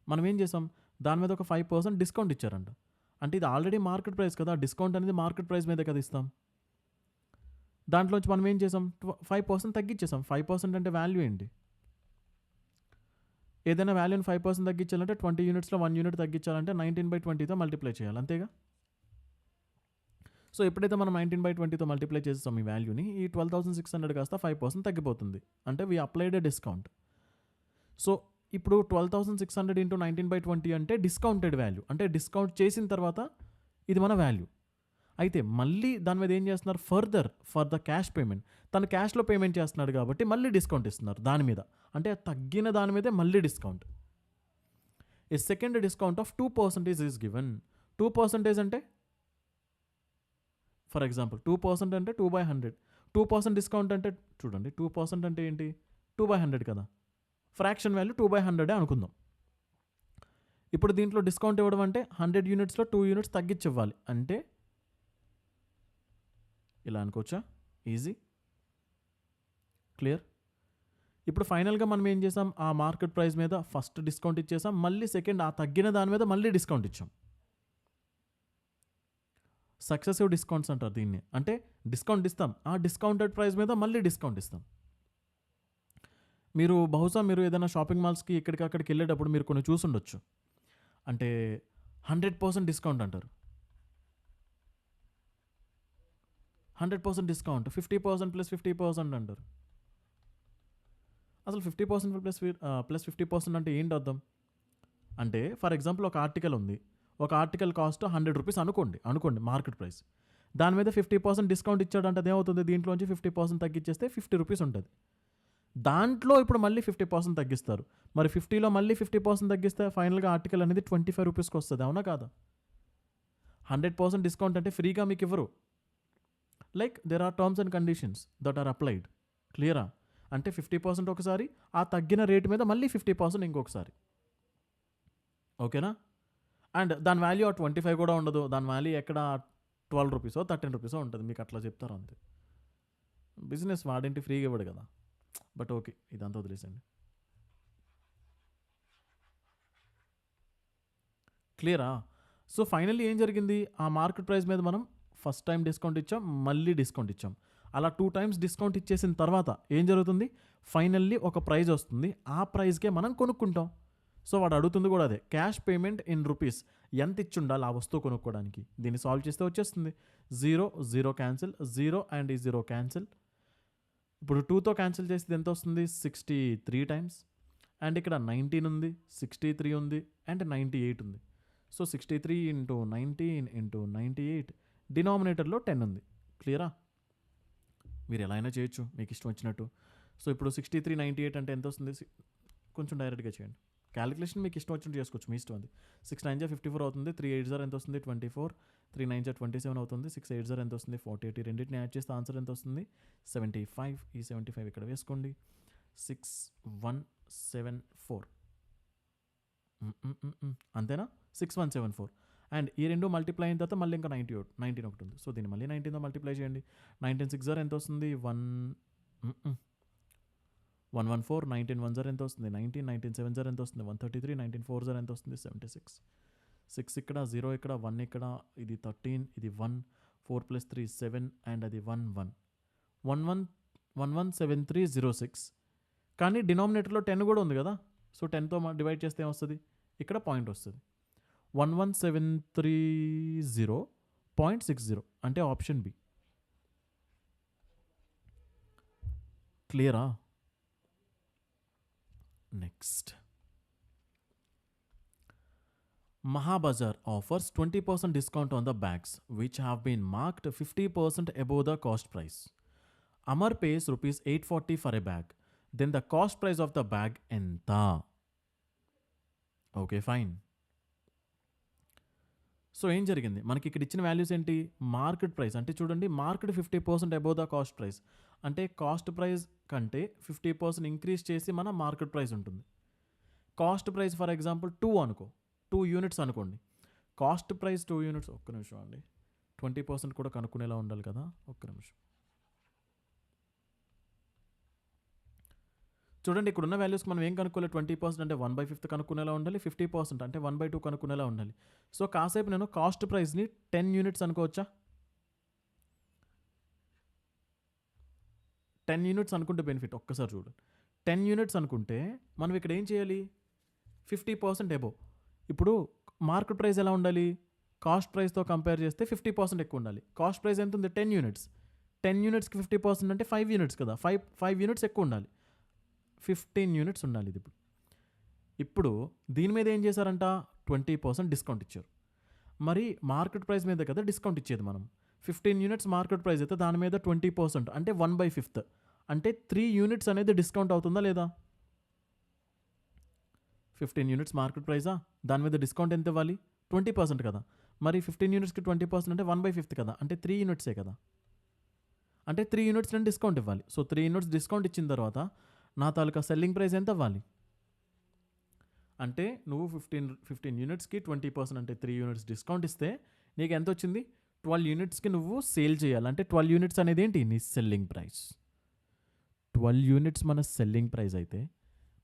మనం ఏం చేసాం? దాని మీద ఒక 5% డిస్కౌంట్ ఇచ్చారంట. అంటే ఇది ఆల్రెడీ మార్కెట్ ప్రైస్ కదా. డిస్కౌంట్ అనేది మార్కెట్ ప్రైస్ మీదే కదా ఇస్తాం. దాంట్లోంచి మనం ఏం చేసాం? 5% తగ్గించేసాం. 5% అంటే వాల్యూ ఏంటి? ఏదైనా వాల్యూని 5% తగ్గించాలంటే 20 యూనిట్స్లో 1 యూనిట్ తగ్గించాలంటే 19/20తో మల్టిప్లై చేయాలి, అంతేగా. సో ఎప్పుడైతే మనం 19/20తో మల్టిప్లై చేస్తాం ఈ వాల్యూని, ఈ 12,600 కాస్త 5% తగ్గిపోతుంది. అంటే we applied a discount. So ఇప్పుడు 12,600 ఇంటూ 19/20 అంటే డిస్కౌంటెడ్ వాల్యూ. అంటే డిస్కౌంట్ చేసిన తర్వాత ఇది మన వాల్యూ. అయితే మళ్ళీ దాని మీద ఏం చేస్తున్నారు? Further for the cash payment. తను క్యాష్లో పేమెంట్ చేస్తున్నాడు కాబట్టి మళ్ళీ డిస్కౌంట్ ఇస్తున్నారు దాని మీద. అంటే తగ్గిన దాని మీదే మళ్ళీ discount. A second discount of 2% is given. 2% అంటే ఫర్ ఎగ్జాంపుల్ 2% అంటే 2/100. 2% డిస్కౌంట్ అంటే చూడండి, 2% అంటే ఏంటి? 2/100 కదా. ఫ్రాక్షన్ వాల్యూ 2/100 అనుకుందాం. ఇప్పుడు దీంట్లో డిస్కౌంట్ ఇవ్వడం అంటే 100 యూనిట్స్లో 2 యూనిట్స్ తగ్గించి ఇవ్వాలి. అంటే ఇలా అనుకోవచ్చా? Easy, clear. ఇప్పుడు ఫైనల్గా మనం ఏం చేసాం? ఆ మార్కెట్ ప్రైస్ మీద ఫస్ట్ డిస్కౌంట్ ఇచ్చేసాం, మళ్ళీ సెకండ్ ఆ తగ్గిన దాని మీద మళ్ళీ డిస్కౌంట్ ఇచ్చాం. సక్సెసివ్ డిస్కౌంట్స్ అంటారు దీన్ని. అంటే డిస్కౌంట్ ఇస్తాం, ఆ డిస్కౌంటెడ్ ప్రైస్ మీద మళ్ళీ డిస్కౌంట్ ఇస్తాం. బహుశా మీరు ఏదైనా షాపింగ్ మాల్స్కి ఇక్కడికి అక్కడికి వెళ్ళేటప్పుడు మీరు కొన్ని చూసుండొచ్చు. అంటే 100% డిస్కౌంట్ అంటారు. 100% డిస్కౌంట్, 50% + 50% అంటారు. అసలు 50% ప్లస్ 50% అంటే ఏంటి అర్థం? అంటే ఫర్ ఎగ్జాంపుల్ ఒక ఆర్టికల్ ఉంది. ఒక ఆర్టికల్ కాస్ట్ ₹100 అనుకోండి మార్కెట్ ప్రైస్. దాని మీద 50% డిస్కౌంట్ ఇచ్చాడంటే అదేమవుతుంది? దీంట్లోంచి 50% తగ్గించేస్తే ₹50 ఉంటుంది. దాంట్లో ఇప్పుడు మళ్ళీ 50% తగ్గిస్తారు. మరి 50లో మళ్ళీ 50% తగ్గిస్తే ఫైనల్గా ఆర్టికల్ అనేది ₹25కి వస్తుంది, అవునా కాదా? 100% డిస్కౌంట్ అంటే ఫ్రీగా మీకు ఇవ్వరు. Like there are terms and conditions that are applied. క్లియరా? అంటే 50% ఒకసారి, ఆ తగ్గిన రేటు మీద మళ్ళీ 50% ఇంకొకసారి. ఓకేనా? అండ్ దాని వాల్యూ ఆ 25 కూడా ఉండదు. దాని వాల్యూ ఎక్కడ 12 రూపీసో 13 రూపీసో ఉంటుంది. మీకు అట్లా చెప్తారు అంతే. బిజినెస్ వాడేంటి ఫ్రీగా ఇవ్వడు కదా. బట్ ఓకే, ఇదంతా వదిలేసండి. క్లియరా? సో ఫైనల్లీ ఏం జరిగింది, ఆ మార్కెట్ ప్రైస్ మీద మనం ఫస్ట్ టైం డిస్కౌంట్ ఇచ్చాం, మళ్ళీ డిస్కౌంట్ ఇచ్చాం. అలా 2 టైమ్స్ డిస్కౌంట్ ఇచ్చేసిన తర్వాత ఏం జరుగుతుంది, ఫైనల్లీ ఒక ప్రైజ్ వస్తుంది. ఆ ప్రైస్కే మనం కొనుక్కుంటాం. సో వాడు అడుగుతుంది కూడా అదే, క్యాష్ పేమెంట్ ఇన్ రూపీస్ ఎంత ఇచ్చుండాలి ఆ వస్తువు కొనుక్కోవడానికి. దీన్ని సాల్వ్ చేస్తే వచ్చేస్తుంది 0 0 క్యాన్సిల్, 0 అండ్ ఈ 0 క్యాన్సిల్. ఇప్పుడు 2తో క్యాన్సిల్ చేస్తే ఎంత వస్తుంది, 63 టైమ్స్. అండ్ ఇక్కడ 19 ఉంది, 63 ఉంది, అండ్ 98 ఉంది. సో 63 ఇంటూ 19 ఇంటూ 98, డినామినేటర్లో 10 ఉంది. క్లియరా? మీరు ఎలా అయినా చేయొచ్చు మీకు ఇష్టం వచ్చినట్టు. సో ఇప్పుడు 63 98 అంటే ఎంత వస్తుంది, కొంచెం డైరెక్ట్గా చేయండి. క్యాలిక్యులేషన్ మీకు ఇష్టం వచ్చినట్టు చేసుకోవచ్చు, మీ ఇష్టం అది. 6 9 54 అవుతుంది, 3 8 ఎంత వస్తుంది 24, 3 9 27 అవుతుంది, 6 8 ఎంత వస్తుంది 48. రెండింటిని యాడ్ చేస్తే ఆన్సర్ ఎంత వస్తుంది 75. ఈ 75 ఇక్కడ వేసుకోండి. 6174 అంతేనా? 6174. అండ్ ఈ రెండు మల్టిప్లై అయిన తర్వాత మళ్ళీ ఇంకా 19 ఒకటి ఉంది. సో దీన్ని మళ్ళీ 19తో మల్టిప్లై చేయండి. 19 6 ఎంత వస్తుంది 114. 19 1 ఎంత వస్తుంది 19. 19 7 ఎంత వస్తుంది 133. 19 4 ఎంత వస్తుంది 76. 6 ఇక్కడ, 0 ఇక్కడ, 1 ఇక్కడ, ఇది 13, ఇది 1, 4 + 3 7, అండ్ అది 1 1 117306. కానీ డినామినేటర్లో 10 కూడా ఉంది కదా. సో 10తో డివైడ్ చేస్తే ఏమొస్తుంది, ఇక్కడ పాయింట్ వస్తుంది 11730.60, అంటే ఆప్షన్ బి. క్లియరా? Next, Mahabazar offers 20% discount on the bags which have been marked 50% above the cost price. Amar pays rupees 840 for a bag. Then the cost price of the bag enta? Okay fine. So ఏం జరిగింది, మనకి ఇక్కడ ఇచ్చిన values ఏంటి, market price అంటే చూడండి, market 50% above the cost price అంటే cost price కంటే 50% ఇంక్రీజ్ చేసి మన మార్కెట్ ప్రైస్ ఉంటుంది. కాస్ట్ ప్రైస్ ఫర్ ఎగ్జాంపుల్ 2 అనుకో, 2 యూనిట్స్ అనుకోండి. కాస్ట్ ప్రైస్ 2 యూనిట్స్, ఒక్క నిమిషం అండి, 20% కూడా కనుక్కునేలా ఉండాలి కదా, ఒక్క నిమిషం. చూడండి, ఇక్కడ ఉన్న వాల్యూస్కి మనం ఏం కనుక్కోవాలి, 20% అంటే 1/5 కనుక్కునేలా ఉండాలి, 50% అంటే 1/2 కనుక్కునేలా ఉండాలి. సో కాసేపు నేను కాస్ట్ ప్రైస్ని 10 యూనిట్స్ అనుకోవచ్చా, 10 యూనిట్స్ అనుకుంటే బెనిఫిట్. ఒక్కసారి చూడండి, 10 యూనిట్స్ అనుకుంటే మనం ఇక్కడ ఏం చేయాలి, 50% అబోవ్. ఇప్పుడు మార్కెట్ ప్రైస్ ఎలా ఉండాలి, కాస్ట్ ప్రైస్తో కంపేర్ చేస్తే 50% ఎక్కువ ఉండాలి. కాస్ట్ ప్రైస్ ఎంత ఉంది 10 యూనిట్స్, 10 యూనిట్స్కి 50% అంటే 5 యూనిట్స్ కదా, 5 యూనిట్స్ ఎక్కువ ఉండాలి, 15 యూనిట్స్ ఉండాలి ఇది. ఇప్పుడు దీని మీద ఏం చేశారంట, 20% డిస్కౌంట్ ఇచ్చారు. మరి మార్కెట్ ప్రైస్ మీద కదా డిస్కౌంట్ ఇచ్చేది మనం. 15 యూనిట్స్ మార్కెట్ ప్రైస్ అయితే దాని మీద 20% అంటే 1/5 అంటే 3 యూనిట్స్ అనేది డిస్కౌంట్ అవుతుందా లేదా. 15 యూనిట్స్ మార్కెట్ ప్రైజా, దాని మీద డిస్కౌంట్ ఎంత ఇవ్వాలి 20% కదా. మరి 15 యూనిట్స్కి 20% అంటే 1/5 కదా, అంటే 3 యూనిట్సే కదా, అంటే 3 యూనిట్స్ నేను డిస్కౌంట్ ఇవ్వాలి. సో 3 యూనిట్స్ డిస్కౌంట్ ఇచ్చిన తర్వాత నా తాలూకా సెల్లింగ్ ప్రైస్ ఎంత అవ్వాలి అంటే, నువ్వు 15 యూనిట్స్కి 20% అంటే 3 యూనిట్స్ డిస్కౌంట్ ఇస్తే నీకు ఎంత వచ్చింది, 12 యూనిట్స్కి నువ్వు సేల్ చేయాలి. అంటే 12 యూనిట్స్ అనేది ఏంటి, నీ సెల్లింగ్ ప్రైస్. 12 యూనిట్స్ మన సెల్లింగ్ ప్రైస్ అయితే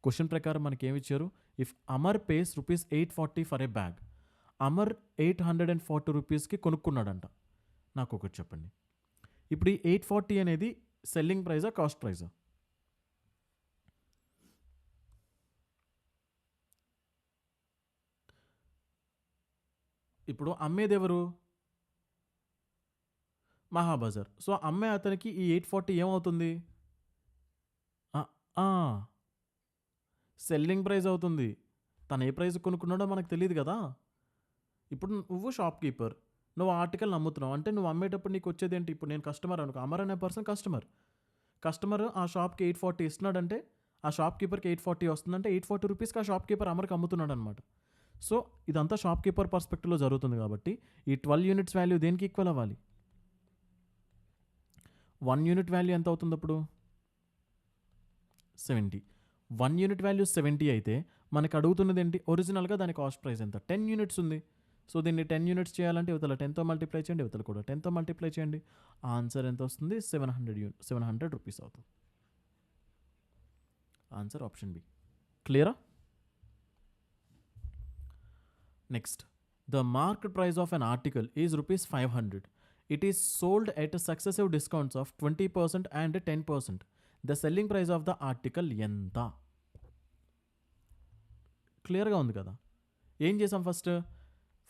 క్వశ్చన్ ప్రకారం మనకి ఏమి ఇచ్చారు, if Amar pays rupees 840 for a bag, Amar 840 రూపీస్కి కొనుక్కున్నాడంట. నాకు ఒకటి చెప్పండి, ఇప్పుడు ఈ 840 అనేది సెల్లింగ్ ప్రైజా కాస్ట్ ప్రైజా. ఇప్పుడు అమ్మేది ఎవరు, మహాబజార్. సో అమ్మే అతనికి ఈ 840 ఏమవుతుంది, సెల్లింగ్ ప్రైస్ అవుతుంది. తను ఏ ప్రైస్ కొనుక్కున్నాడో మనకు తెలియదు కదా. ఇప్పుడు నువ్వు షాప్ కీపర్, నువ్వు ఆర్టికల్ అమ్ముతున్నావు అంటే నువ్వు అమ్మేటప్పుడు నీకు వచ్చేది ఏంటి, ఇప్పుడు నేను కస్టమర్ అనుకో, అమర్ అనే పర్సన్ కస్టమర్ ఆ షాప్కి 840 ఇస్తున్నాడంటే ఆ షాప్ కీపర్కి 840 వస్తుందంటే 840 రూపీస్కి ఆ షాప్ కీపర్ అమర్కి అమ్ముతున్నాడు అనమాట. సో ఇదంతా షాప్ కీపర్ పర్స్పెక్టివ్లో జరుగుతుంది కాబట్టి ఈ 12 యూనిట్స్ వాల్యూ దేనికి ఈక్వల్ అవ్వాలి, 1 యూనిట్ వాల్యూ ఎంత అవుతుంది అప్పుడు 70. 1 యూనిట్ వాల్యూ 70 అయితే మనకు అడుగుతున్నది ఏంటి, ఒరిజినల్గా దాని కాస్ట్ ప్రైస్ ఎంత 10 యూనిట్స్ ఉంది. సో దీన్ని 10 యూనిట్స్ చేయాలంటే ఇవతల 10తో మల్టిప్లై చేయండి, ఇవతల కూడా 10తో మల్టిప్లై చేయండి. ఆన్సర్ ఎంత వస్తుంది, 700 రూపీస్ అవుతుంది. Answer option B. క్లియరా? Next, the market price of an article is rupees 500. It is sold at successive discounts of 20% and 10%. The selling price of the article ఎంత? క్లియర్గా ఉంది కదా. ఏం చేసాం, ఫస్ట్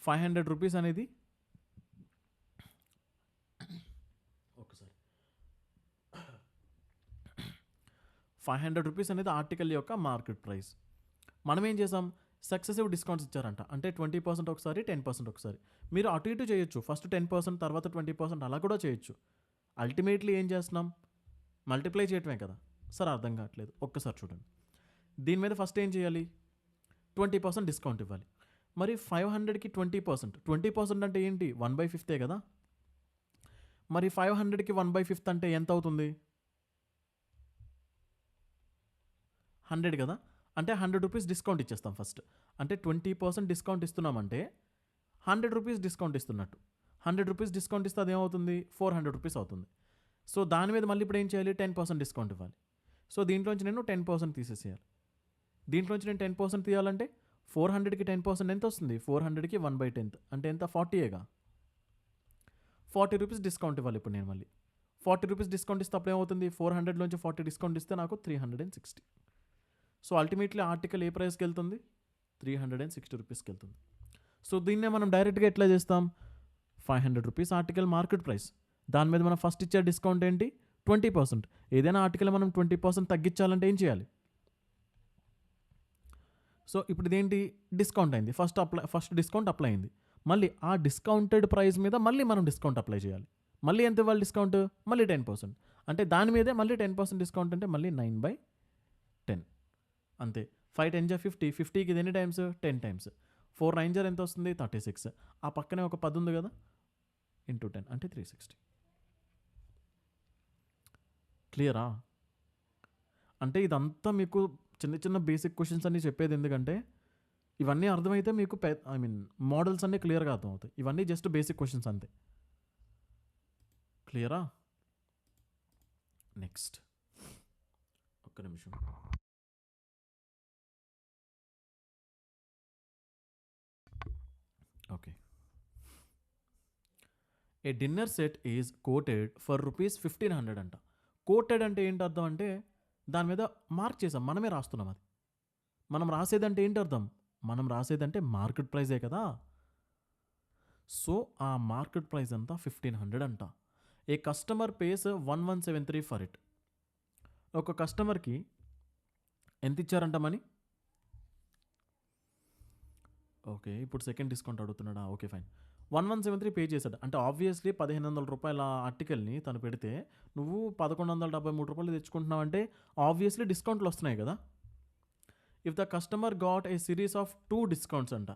500 రూపీస్ అనేది ఒకసారి 500 రూపీస్ అనేది ఆర్టికల్ యొక్క మార్కెట్ ప్రైస్. మనం ఏం చేసాం, సక్సెసివ్ డిస్కౌంట్స్ ఇచ్చారంట, అంటే 20% ఒకసారి 10% ఒకసారి. మీరు అటు ఇటు చేయొచ్చు, ఫస్ట్ 10% తర్వాత 20% అలా కూడా చేయొచ్చు. అల్టిమేట్లీ ఏం చేస్తున్నాం, మల్టిప్లై చేయటమే కదా. సార్ అర్థం కావట్లేదు, ఒక్కసారి చూడండి. దీని మీద ఫస్ట్ ఏం చేయాలి, 20% డిస్కౌంట్ ఇవ్వాలి. మరి 500కి 20% అంటే ఏంటి, 1/5 కదా. మరి 500కి 1/5 అంటే ఎంత అవుతుంది, 100 కదా. అంటే 100 రూపీస్ డిస్కౌంట్ ఇచ్చేస్తాం ఫస్ట్. అంటే 20% డిస్కౌంట్ ఇస్తున్నామంటే 100 రూపీస్ డిస్కౌంట్ ఇస్తున్నట్టు. 100 రూపీస్ డిస్కౌంట్ ఇస్తే అదేమవుతుంది, 400 రూపీస్ అవుతుంది. సో దాని మీద మళ్ళీ ఇప్పుడు ఏం చేయాలి, 10% డిస్కౌంట్ ఇవ్వాలి. సో దీంట్లోంచి నేను 10% తీసేసేయాలి. దీంట్లోంచి నేను 10% తీయాలంటే 400కి 10% ఎంత వస్తుంది, 400కి 1/10 అంటే ఎంత, 40గా. 40 రూపీస్ డిస్కౌంట్ ఇవ్వాలి ఇప్పుడు నేను మళ్ళీ. 40 రూపీస్ డిస్కౌంట్ ఇస్తే అప్పుడు ఏమవుతుంది, 400లోంచి 40 డిస్కౌంట్ ఇస్తే నాకు 360. సో అల్టిమేట్లీ ఆర్టికల్ ఏ ప్రైస్కి వెళ్తుంది, 360 రూపీస్కి వెళ్తుంది. సో దీన్నే మనం డైరెక్ట్గా ఎట్లా చేస్తాం, 500 రూపీస్ ఆర్టికల్ మార్కెట్ ప్రైస్, దాని మీద మనం ఫస్ట్ ఇచ్చే డిస్కౌంట్ ఏంటి, 20%. ఏదైనా ఆర్టికల్ మనం 20% తగ్గించాలంటే ఏం చేయాలి. సో ఇప్పుడు ఇదేంటి, డిస్కౌంట్ అయింది, ఫస్ట్ డిస్కౌంట్ అప్లై అయింది. మళ్ళీ ఆ డిస్కౌంటెడ్ ప్రైస్ మీద మళ్ళీ మనం డిస్కౌంట్ అప్లై చేయాలి. మళ్ళీ ఎంత ఇవ్వాలి డిస్కౌంట్, మళ్ళీ 10%. అంటే దాని మీదే మళ్ళీ 10% డిస్కౌంట్ అంటే మళ్ళీ 9/10 అంతే. 5 10 50, 50కి ఇది ఎన్ని టైమ్స్, 10 టైమ్స్. 4 9 ఎంత వస్తుంది, 36. ఆ పక్కనే ఒక 10 ఉంది కదా, ఇంటూ 10 అంటే 360. క్లియరా? అంటే ఇదంతా మీకు చిన్న చిన్న బేసిక్ క్వశ్చన్స్ అన్నీ చెప్పేది ఎందుకంటే ఇవన్నీ అర్థమైతే మీకు మోడల్స్ అన్నీ క్లియర్గా అర్థమవుతాయి. ఇవన్నీ జస్ట్ బేసిక్ క్వశ్చన్స్ అంతే. క్లియరా? నెక్స్ట్ ఒక్క నిమిషం. Okay. A dinner set is quoted for rupees 1500 అంట. కోటెడ్ అంటే ఏంటి అర్థం అంటే దాని మీద మార్క్ చేసాం, మనమే రాస్తున్నాం. అది మనం రాసేదంటే ఏంటి అర్థం, మనం రాసేదంటే మార్కెట్ ప్రైజే కదా. సో ఆ మార్కెట్ ప్రైస్ అంతా 1500 అంట. A customer pays 1173 for it. ఒక కస్టమర్కి ఎంత ఇచ్చారంట మనీ. ఓకే, ఇప్పుడు సెకండ్ డిస్కౌంట్ అడుగుతున్నాడా, ఓకే ఫైన్. 1173 పే చేశాడు అంటే ఆబ్వియస్లీ 1500 రూపాయల ఆర్టికల్ని తను పెడితే నువ్వు 1173 రూపాయలు తెచ్చుకుంటున్నావు అంటే ఆబ్వియస్లీ డిస్కౌంట్లు వస్తున్నాయి కదా. If the customer got a series of 2 discounts అంట,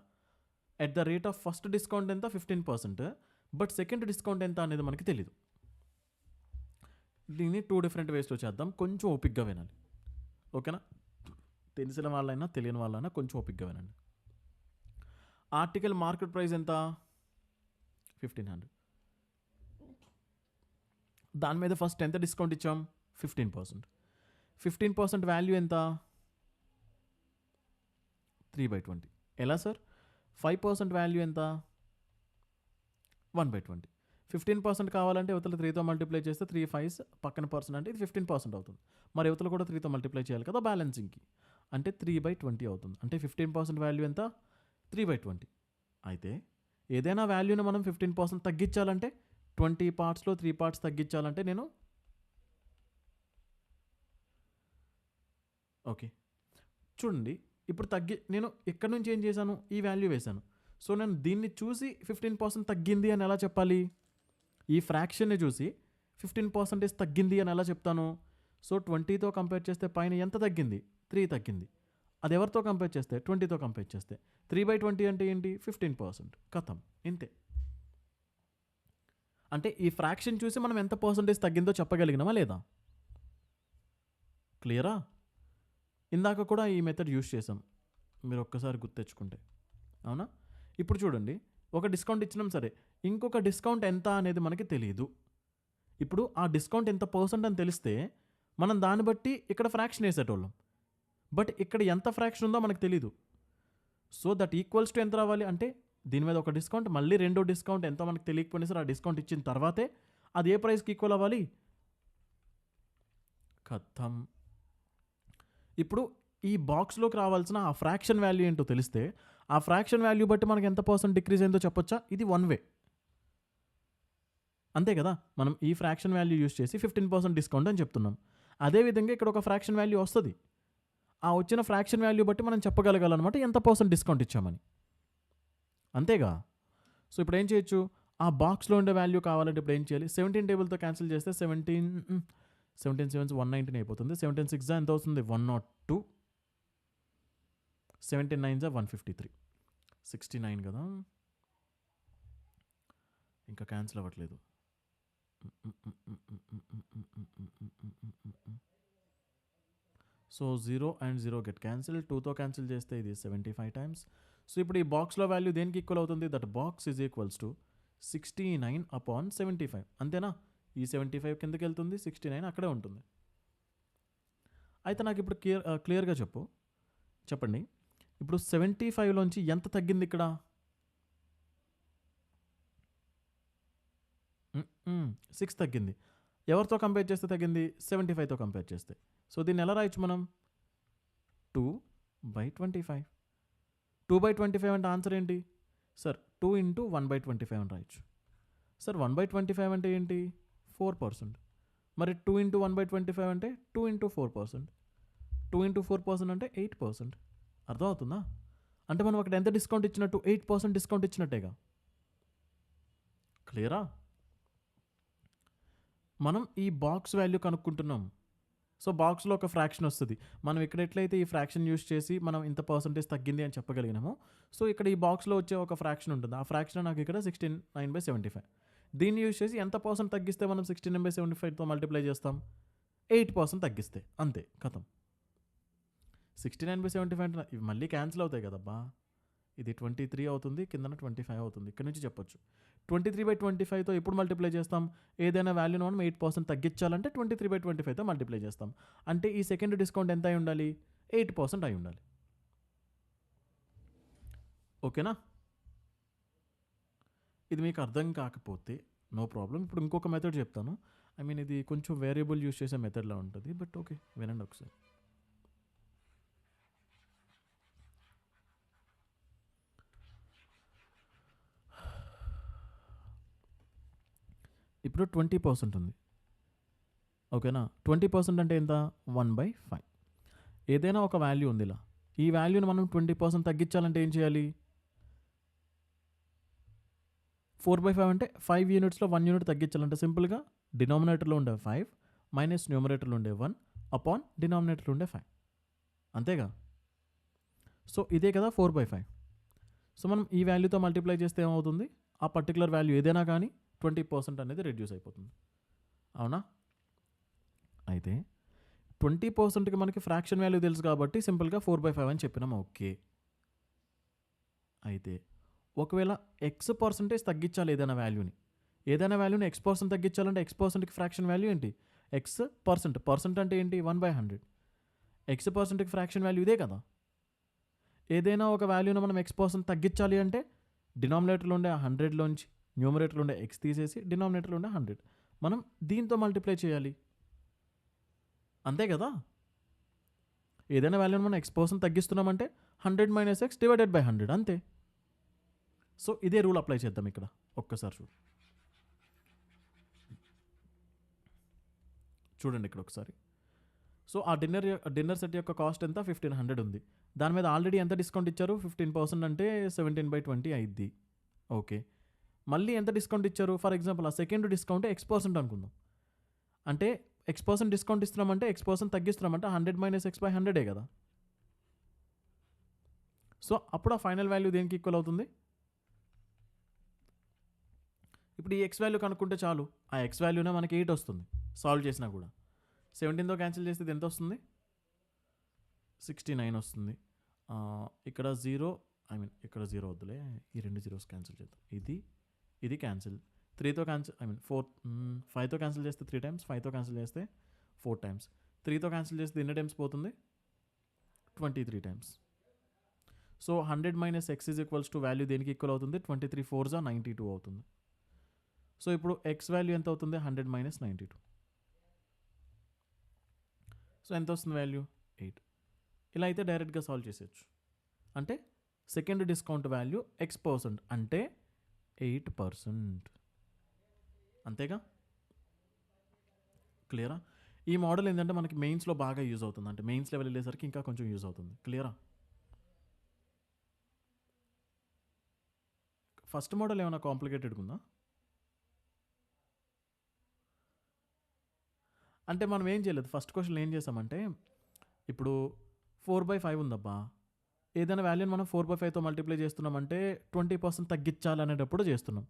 at the rate of first discount ఎంత 15%, బట్ సెకండ్ డిస్కౌంట్ ఎంత అనేది మనకి తెలీదు. దీన్ని 2 డిఫరెంట్ వేస్లో చేద్దాం, కొంచెం ఓపిక్గా వినాలి, ఓకేనా. తెలిసిన వాళ్ళైనా తెలియని వాళ్ళైనా కొంచెం ఓపిక్గా వినండి. ఆర్టికల్ మార్కెట్ ప్రైస్ ఎంత, 1500. దాని మీద ఫస్ట్ ఎంత డిస్కౌంట్ ఇచ్చాం, 15%. 15% వాల్యూ ఎంత, 3/20. ఎలా సార్, 5% వాల్యూ ఎంత, 1/20. 15% కావాలంటే యువతలు 3తో మల్టిప్లై చేస్తే 3 5s పక్కన పర్సెంట్ అంటే ఇది 15% అవుతుంది. మరి యువతలు కూడా 3తో మల్టిప్లై చేయాలి కదా బ్యాలెన్సింగ్కి, అంటే 3/20 అవుతుంది. అంటే 15% వాల్యూ ఎంత, 3/20. అయితే ఏదైనా వాల్యూని మనం 15% తగ్గించాలంటే 20 పార్ట్స్లో 3 పార్ట్స్ తగ్గించాలంటే నేను ఓకే చూడండి ఇప్పుడు నేను ఇక్కడ నుంచి ఏం చేశాను, ఈ వాల్యూ వేశాను. సో నేను దీన్ని చూసి 15% తగ్గింది అని ఎలా చెప్పాలి, ఈ ఫ్రాక్షన్ని చూసి 15% తగ్గింది అని ఎలా చెప్తాను. సో 20తో కంపేర్ చేస్తే పైన ఎంత తగ్గింది, 3 తగ్గింది. అది ఎవరితో కంపేర్ చేస్తే 20తో కంపేర్ చేస్తే 3/20 అంటే ఏంటి, 15%. కథం ఇంతే. అంటే ఈ ఫ్రాక్షన్ చూసి మనం ఎంత పర్సంటేజ్ తగ్గిందో చెప్పగలిగినామా లేదా? క్లియరా? ఇందాక కూడా ఈ మెథడ్ యూస్ చేసాం, మీరు ఒక్కసారి గుర్తెచ్చుకుంటే. అవునా? ఇప్పుడు చూడండి, ఒక డిస్కౌంట్ ఇచ్చినాం సరే, ఇంకొక డిస్కౌంట్ ఎంత అనేది మనకి తెలియదు. ఇప్పుడు ఆ డిస్కౌంట్ ఎంత పర్సెంట్ అని తెలిస్తే మనం దాన్ని బట్టి ఇక్కడ ఫ్రాక్షన్ వేసేటోళ్ళం. బట్ ఇక్కడ ఎంత ఫ్రాక్షన్ ఉందో మనకు తెలీదు. సో దట్ ఈక్వల్స్ టు ఎంత రావాలి అంటే దీని మీద ఒక డిస్కౌంట్, మళ్ళీ రెండో డిస్కౌంట్ ఎంతో మనకు తెలియకపోయినా సరే ఆ డిస్కౌంట్ ఇచ్చిన తర్వాతే అది ఏ ప్రైస్కి ఈక్వల్ అవ్వాలి. ఖతం. ఇప్పుడు ఈ బాక్స్లోకి రావాల్సిన ఆ ఫ్రాక్షన్ వాల్యూ ఏంటో తెలిస్తే ఆ ఫ్రాక్షన్ వాల్యూ బట్టి మనకి ఎంత పర్సెంట్ డిక్రీజ్ అయిందో చెప్పొచ్చా? ఇది వన్ వే, అంతే కదా. మనం ఈ ఫ్రాక్షన్ వాల్యూ యూస్ చేసి 15% డిస్కౌంట్ అని చెప్తున్నాం. అదేవిధంగా ఇక్కడ ఒక ఫ్రాక్షన్ వాల్యూ వస్తుంది. ఆ వచ్చిన ఫ్రాక్షన్ వాల్యూ బట్టి మనం చెప్పగలగాలన్నమాట ఎంత పర్సెంట్ డిస్కౌంట్ ఇచ్చామని, అంతేగా. సో ఇప్పుడు ఏం చేయొచ్చు, ఆ బాక్స్లో ఉండే వాల్యూ కావాలంటే ఇప్పుడు ఏం చేయాలి, 17 టేబుల్తో క్యాన్సిల్ చేస్తే 17 7 119 అయిపోతుంది. 17 6 ఎంత అవుతుంది, 102. 17 9 153, 69 కదా, ఇంకా క్యాన్సిల్ అవ్వట్లేదు. సో 0 and 0 గెట్ క్యాన్సిల్, 2తో క్యాన్సిల్ చేస్తే ఇది 75 టైమ్స్. సో ఇప్పుడు ఈ బాక్స్లో వాల్యూ దేనికి ఈక్వల్ అవుతుంది, that box is equals to 69/75, అంతేనా. ఈ 75 కిందకి వెళ్తుంది, 69 అక్కడే ఉంటుంది. అయితే నాకు ఇప్పుడు క్లియర్గా చెప్పండి, ఇప్పుడు 75లోంచి ఎంత తగ్గింది ఇక్కడ, 6 తగ్గింది. ఎవరితో కంపేర్ చేస్తే తగ్గింది, 75తో కంపేర్ చేస్తే. సో దీన్ని ఎలా రాయొచ్చు మనం, 2/25. 2/25 అంటే ఆన్సర్ ఏంటి సార్, 2 × 1/25 అని రాయొచ్చు. సార్ 1/25 అంటే ఏంటి, 4%. మరి 2 × 1/25 అంటే 2 × 4%. 2 × 4% అంటే 8%. అర్థమవుతుందా? అంటే మనం అక్కడ ఎంత డిస్కౌంట్ ఇచ్చినట్టు, 8% డిస్కౌంట్ ఇచ్చినట్టేగా. క్లియరా? మనం ఈ బాక్స్ వాల్యూ కనుక్కుంటున్నాం. సో బాక్స్లో ఒక ఫ్రాక్షన్ వస్తుంది. మనం ఇక్కడ ఎట్లయితే ఈ ఫ్రాక్షన్ యూస్ చేసి మనం ఇంత పర్సంటేజ్ తగ్గింది అని చెప్పగలిగినామో, సో ఇక్కడ ఈ బాక్స్లో వచ్చే ఒక ఫ్రాక్షన్ ఉంటుంది. ఆ ఫ్రాక్షన్ నాకు ఇక్కడ 69/75. దీన్ని యూస్ చేసి ఎంత పర్సెంట్ తగ్గిస్తే మనం 69/75తో మల్టిప్లై చేస్తాం, 8% తగ్గిస్తే, అంతే కథం. 69/75 అంటే ఇవి మళ్ళీ క్యాన్సిల్ అవుతాయి కదబ్బా. ఇది 23 అవుతుంది, కిందన 25 అవుతుంది. ఇక్కడ నుంచి చెప్పొచ్చు 23/25తో ఎప్పుడు మల్టిప్లై చేస్తాం, ఏదైనా వాల్యూను మనం 8% తగ్గించాలంటే 23/25తో మల్టిప్లై చేస్తాం. అంటే ఈ సెకండ్ డిస్కౌంట్ ఎంత అయి ఉండాలి, 8% అయి ఉండాలి. ఓకేనా? ఇది మీకు అర్థం కాకపోతే నో ప్రాబ్లం. ఇప్పుడు ఇంకొక మెథడ్ చెప్తాను. ఐ మీన్ ఇది కొంచెం వేరియబుల్ యూస్ చేసే మెథడ్లా ఉంటుంది, బట్ ఓకే వినండి ఒకసారి. ఇప్పుడు 20% ఉంది, ఓకేనా. 20% అంటే ఎంత, 1/5. ఏదైనా ఒక వాల్యూ ఉంది ఇలా, ఈ వాల్యూని మనం 20% తగ్గించాలంటే ఏం చేయాలి, 4/5 అంటే 5 యూనిట్స్లో 1 యూనిట్ తగ్గించాలంటే సింపుల్గా డినామినేటర్లో ఉండే 5 మైనస్ న్యూమరేటర్లో ఉండే 1 అపాన్ డినామినేటర్లో ఉండే 5, అంతేగా. సో ఇదే కదా 4/5. సో మనం ఈ వాల్యూతో మల్టిప్లై చేస్తే ఏమవుతుంది, ఆ పర్టికులర్ వాల్యూ ఏదైనా కానీ 20% అనేది రెడ్యూస్ అయిపోతుంది, అవునా. అయితే 20%కి మనకి ఫ్రాక్షన్ వాల్యూ తెలుసు కాబట్టి సింపుల్గా 4/5 అని చెప్పినాం, ఓకే. అయితే ఒకవేళ X% తగ్గించాలి ఏదైనా వాల్యూని, X% తగ్గించాలంటే X%కి ఫ్రాక్షన్ వాల్యూ ఏంటి, X% అంటే ఏంటి, 1/100. X%కి ఫ్రాక్షన్ వాల్యూ ఇదే కదా. ఏదైనా ఒక వాల్యూని మనం X% తగ్గించాలి అంటే డినామినేటర్లో ఉండే 100లోంచి న్యూమరేటర్లో ఉండే X తీసేసి డినామినేటర్లో ఉండే 100 మనం దీంతో మల్టిప్లై చేయాలి, అంతే కదా. ఏదైనా వాల్యూని మనం X% తగ్గిస్తున్నామంటే 100 - X డివైడెడ్ బై 100, అంతే. సో ఇదే రూల్ అప్లై చేద్దాం ఇక్కడ ఒక్కసారి చూడండి ఇక్కడ ఒకసారి. సో ఆ డిన్నర్ సెట్ యొక్క కాస్ట్ ఎంత, 1500 ఉంది. దాని మీద ఆల్రెడీ ఎంత డిస్కౌంట్ ఇచ్చారు, 15% అంటే 17/20 అయింది, ఓకే. మళ్ళీ ఎంత డిస్కౌంట్ ఇచ్చారు, ఫర్ ఎగ్జాంపుల్ ఆ సెకండ్ డిస్కౌంట్ X% అనుకుందాం. అంటే X% డిస్కౌంట్ ఇస్తున్నామంటే X% తగ్గిస్తున్నామంటే 100 - X బై 100 కదా. సో అప్పుడు ఆ ఫైనల్ వాల్యూ దేనికి ఈక్వల్ అవుతుంది, ఇప్పుడు ఈ ఎక్స్ వాల్యూ కనుక్కుంటే చాలు, ఆ ఎక్స్ వాల్యూనే మనకి 8 వస్తుంది సాల్వ్ చేసినా కూడా. 17తో క్యాన్సిల్ చేస్తే ఇది ఎంత వస్తుంది? 69 వస్తుంది. ఇక్కడ 0, ఇక్కడ 0 వద్దులే, ఈ 2 జీరోస్ క్యాన్సిల్ చేద్దాం. ఇది క్యాన్సిల్. 3తో క్యాన్సిల్ 5తో క్యాన్సిల్ చేస్తే 3 టైమ్స్, 5తో క్యాన్సిల్ చేస్తే 4 టైమ్స్, 3తో క్యాన్సిల్ చేస్తే ఎన్ని టైమ్స్ పోతుంది? 23 times. So 100 minus X is equals to value దేనికి ఈక్వల్ అవుతుంది? 23 4 92 అవుతుంది. సో ఇప్పుడు ఎక్స్ వాల్యూ ఎంత అవుతుంది? 100 మైనస్ 92. సో ఎంత వస్తుంది వాల్యూ? 8. ఇలా అయితే డైరెక్ట్గా సాల్వ్ చేసేయచ్చు. అంటే సెకండ్ డిస్కౌంట్ వాల్యూ X% అంటే 8%. అంతేగా? క్లియరా? ఈ మోడల్ ఏంటంటే మనకి మెయిన్స్లో బాగా యూజ్ అవుతుంది, అంటే మెయిన్స్ లెవెల్ వెళ్ళేసరికి ఇంకా కొంచెం యూజ్ అవుతుంది. క్లియరా? ఫస్ట్ మోడల్ ఏమైనా కాంప్లికేటెడ్ ఉందా? అంటే మనం ఏం చేయలేదు. ఫస్ట్ క్వశ్చన్ ఏం చేసామంటే, ఇప్పుడు 4/5 ఉందబ్బా, ఏదైనా వాల్యూని మనం 4/5తో మల్టిప్లై చేస్తున్నామంటే 20% తగ్గించాలనేటప్పుడు చేస్తున్నాం.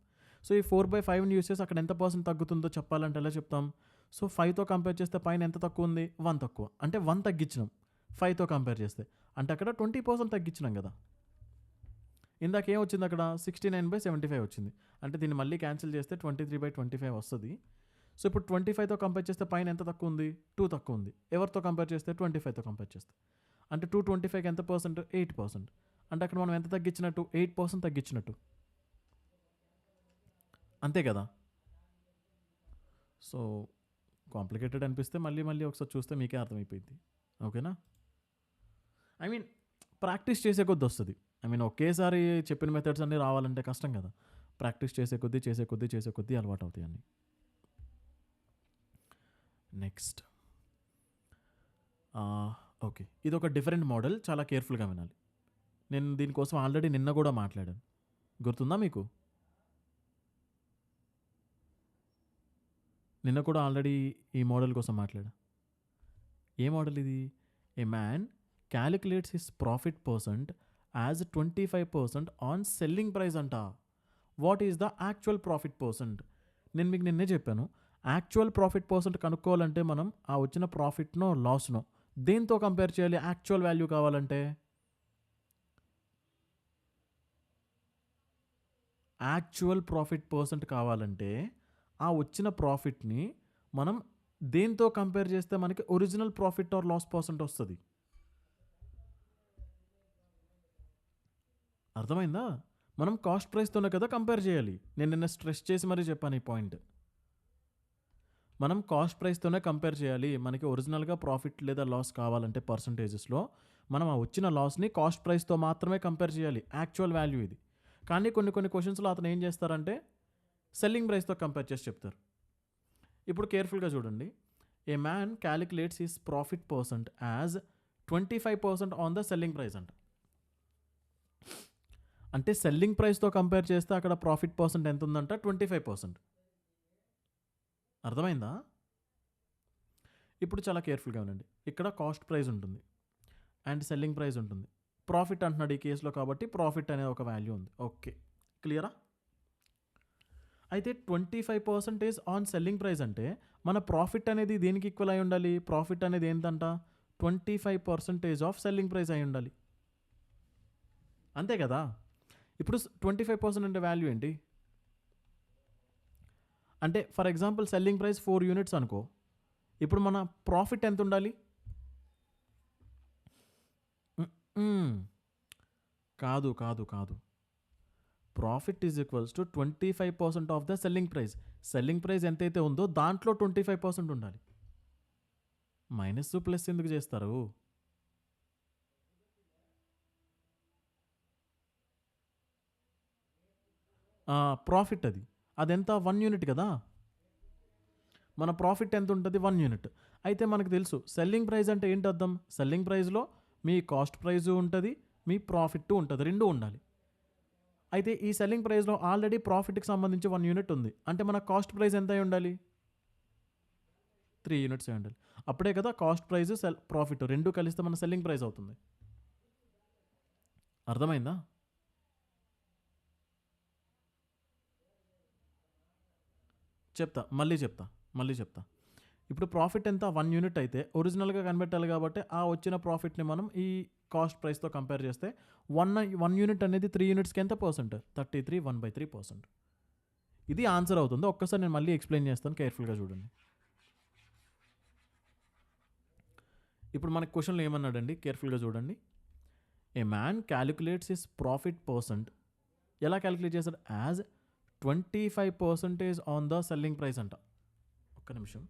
సో ఈ 4/5ని యూస్ చేసి అక్కడ ఎంత పర్సెంట్ తగ్గుతుందో చెప్పాలంటే ఎలా చెప్తాం? సో 5తో కంపేర్ చేస్తే పైన ఎంత తక్కువ ఉంది? 1 తక్కువ, అంటే 1 తగ్గించినాం 5తో కంపేర్ చేస్తే, అంటే అక్కడ 20% తగ్గించినాం కదా. ఇందాక ఏం వచ్చింది అక్కడ? 69/75 వచ్చింది. అంటే దీన్ని మళ్ళీ క్యాన్సిల్ చేస్తే 23/25 వస్తుంది. సో ఇప్పుడు 25తో కంపేర్ చేస్తే పైన ఎంత తక్కువ ఉంది? 2 తక్కువ ఉంది. ఎవరితో కంపేర్ చేస్తే? 25తో కంపేర్ చేస్తే. అంటే 225కి ఎంత పర్సెంట్? 8%. అంటే అక్కడ మనం ఎంత తగ్గించినట్టు? 8% తగ్గించినట్టు. అంతే కదా. సో కాంప్లికేటెడ్ అనిపిస్తే మళ్ళీ ఒకసారి చూస్తే మీకే అర్థమైపోయింది. ఓకేనా? ప్రాక్టీస్ చేసే కొద్దీ వస్తుంది. ఒకేసారి చెప్పిన మెథడ్స్ అన్నీ రావాలంటే కష్టం కదా. ప్రాక్టీస్ చేసే కొద్దీ అలవాటు అవుతాయి అన్నీ. నెక్స్ట్ ఓకే, ఇది ఒక డిఫరెంట్ మోడల్, చాలా కేర్ఫుల్గా వినాలి. నేను దీనికోసం ఆల్రెడీ నిన్న కూడా మాట్లాడాను, గుర్తుందా మీకు? నిన్న కూడా ఆల్రెడీ ఈ మోడల్ కోసం మాట్లాడా. ఏ మోడల్ ఇది? A man calculates his profit percent as 25% on selling price అంట. What is the actual profit percent? నేను మీకు నిన్నే చెప్పాను, యాక్చువల్ ప్రాఫిట్ పర్సెంట్ కనుక్కోవాలంటే మనం ఆ వచ్చిన ప్రాఫిట్నో లాస్నో దేంతో కంపేర్ చేయాలి? యాక్చువల్ వాల్యూ కావాలంటే యాక్చువల్ ప్రాఫిట్ పర్సెంట్ కావాలంటే ఆ వచ్చిన ప్రాఫిట్ని మనం దేంతో కంపేర్ చేస్తే మనకి original profit or loss percent వస్తుంది. అర్థమైందా? మనం కాస్ట్ ప్రైస్తోనే కదా కంపేర్ చేయాలి. నేను నిన్న స్ట్రెస్ చేసి మరీ చెప్పాను ఈ పాయింట్. మనం కాస్ట్ ప్రైస్తోనే కంపేర్ చేయాలి. మనకి ఒరిజినల్గా ప్రాఫిట్ లేదా లాస్ కావాలంటే పర్సంటేజెస్లో మనం ఆ వచ్చిన లాస్ని కాస్ట్ ప్రైస్తో మాత్రమే కంపేర్ చేయాలి. యాక్చువల్ వాల్యూ ఇది. కానీ కొన్ని క్వశ్చన్స్లో అతను ఏం చేస్తారంటే సెల్లింగ్ ప్రైస్తో కంపేర్ చేసి చెప్తారు. ఇప్పుడు కేర్ఫుల్గా చూడండి. ఏ man calculates his profit percent as 25% on the selling price అంట. అంటే సెల్లింగ్ ప్రైస్తో కంపేర్ చేస్తే అక్కడ ప్రాఫిట్ పర్సెంట్ ఎంత ఉందంట? 25%. అర్థమైందా? ఇప్పుడు చాలా కేర్ఫుల్గా ఉండండి. ఇక్కడ కాస్ట్ ప్రైస్ ఉంటుంది అండ్ సెల్లింగ్ ప్రైస్ ఉంటుంది. ప్రాఫిట్ అంటున్నాడు ఈ కేసులో కాబట్టి ప్రాఫిట్ అనే ఒక వాల్యూ ఉంది. ఓకే, క్లియరా? అయితే 25% ఆన్ సెల్లింగ్ ప్రైస్ అంటే మన ప్రాఫిట్ అనేది దేనికి ఈక్వల్ అయి ఉండాలి? ప్రాఫిట్ అనేది ఏంటంట? 25% ఆఫ్ సెల్లింగ్ ప్రైస్ అయి ఉండాలి. అంతే కదా. ఇప్పుడు 25% అంటే వాల్యూ ఏంటి? అంటే for example selling price 4 units అనుకో, ఇప్పుడు మన ప్రాఫిట్ ఎంత ఉండాలి? కాదు. Profit is equals to 25% of the selling price. Selling price ఎంతైతే ఉందో దాంట్లో 25% ఉండాలి. మైనస్ ప్లస్ ఎందుకు చేస్తారు? ప్రాఫిట్ అదెంత? 1 యూనిట్ కదా. మన ప్రాఫిట్ ఎంత ఉంటుంది? 1 యూనిట్. అయితే మనకు తెలుసు సెల్లింగ్ ప్రైస్ అంటే ఏంటి అర్థం? సెల్లింగ్ ప్రైస్లో మీ కాస్ట్ ప్రైస్ ఉంటుంది, మీ ప్రాఫిట్ ఉంటుంది, రెండు ఉండాలి. అయితే ఈ సెల్లింగ్ ప్రైస్లో ఆల్రెడీ ప్రాఫిట్కి సంబంధించి 1 యూనిట్ ఉంది. అంటే మన కాస్ట్ ప్రైస్ ఎంత అయి ఉండాలి? 3 యూనిట్స్ అయి ఉండాలి. అప్పుడే కదా కాస్ట్ ప్రైస్ ప్రాఫిట్ రెండు కలిస్తే మన సెల్లింగ్ ప్రైస్ అవుతుంది. అర్థమైందా? మళ్ళీ చెప్తా. ఇప్పుడు ప్రాఫిట్ ఎంత 1 యూనిట్ అయితే ఒరిజినల్గా కనిపెట్టాలి కాబట్టి ఆ వచ్చిన ప్రాఫిట్ని మనం ఈ కాస్ట్ ప్రైస్తో కంపేర్ చేస్తే 1 యూనిట్ అనేది 3 యూనిట్స్కి ఎంత పర్సెంట్ 33 1/3%. ఇది ఆన్సర్ అవుతుంది. ఒక్కసారి నేను మళ్ళీ ఎక్స్ప్లెయిన్ చేస్తాను, కేర్ఫుల్గా చూడండి. ఇప్పుడు మనకి క్వశ్చన్లో ఏమన్నాడండి, కేర్ఫుల్గా చూడండి. ఏ man calculates his profit percent, ఎలా క్యాలిక్యులేట్ చేస్తాడు, as 25% on the selling price అంట. ఒక్క నిమిషం.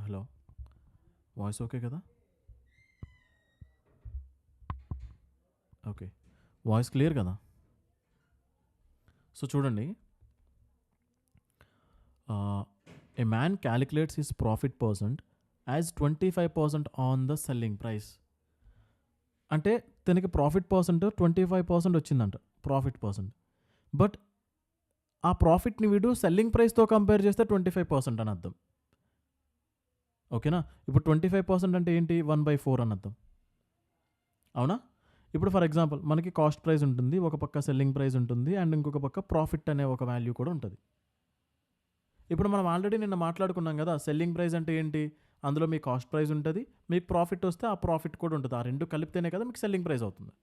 హలో, వాయిస్ ఓకే కదా? ఓకే, వాయిస్ క్లియర్ కదా? సో చూడండి, ఏ man calculates his profit percent as 25% on the selling price. అంటే తనకి ప్రాఫిట్ పర్సెంట్ 25% వచ్చిందంట, ప్రాఫిట్ పర్సెంట్. బట్ ఆ ప్రాఫిట్ని వీడు సెల్లింగ్ ప్రైస్తో కంపేర్ చేస్తే 25% అని అర్థం. ఓకేనా? ఇప్పుడు 25% అంటే ఏంటి, 1/4 అని అర్థం. అవునా? ఇప్పుడు ఫర్ ఎగ్జాంపుల్ మనకి కాస్ట్ ప్రైస్ ఉంటుంది, ఒక పక్క సెల్లింగ్ ప్రైస్ ఉంటుంది, అండ్ ఇంకొక పక్క ప్రాఫిట్ అనే ఒక వాల్యూ కూడా ఉంటుంది. ఇప్పుడు మనం ఆల్రెడీ నిన్న మాట్లాడుకున్నాం కదా, సెల్లింగ్ ప్రైస్ అంటే ఏంటి, అందులో మీ కాస్ట్ ప్రైస్ ఉంటుంది, మీకు ప్రాఫిట్ వస్తే ఆ ప్రాఫిట్ కూడా ఉంటుంది. ఆ రెండు కలిపితేనే కదా మీకు సెల్లింగ్ ప్రైస్ అవుతుంది.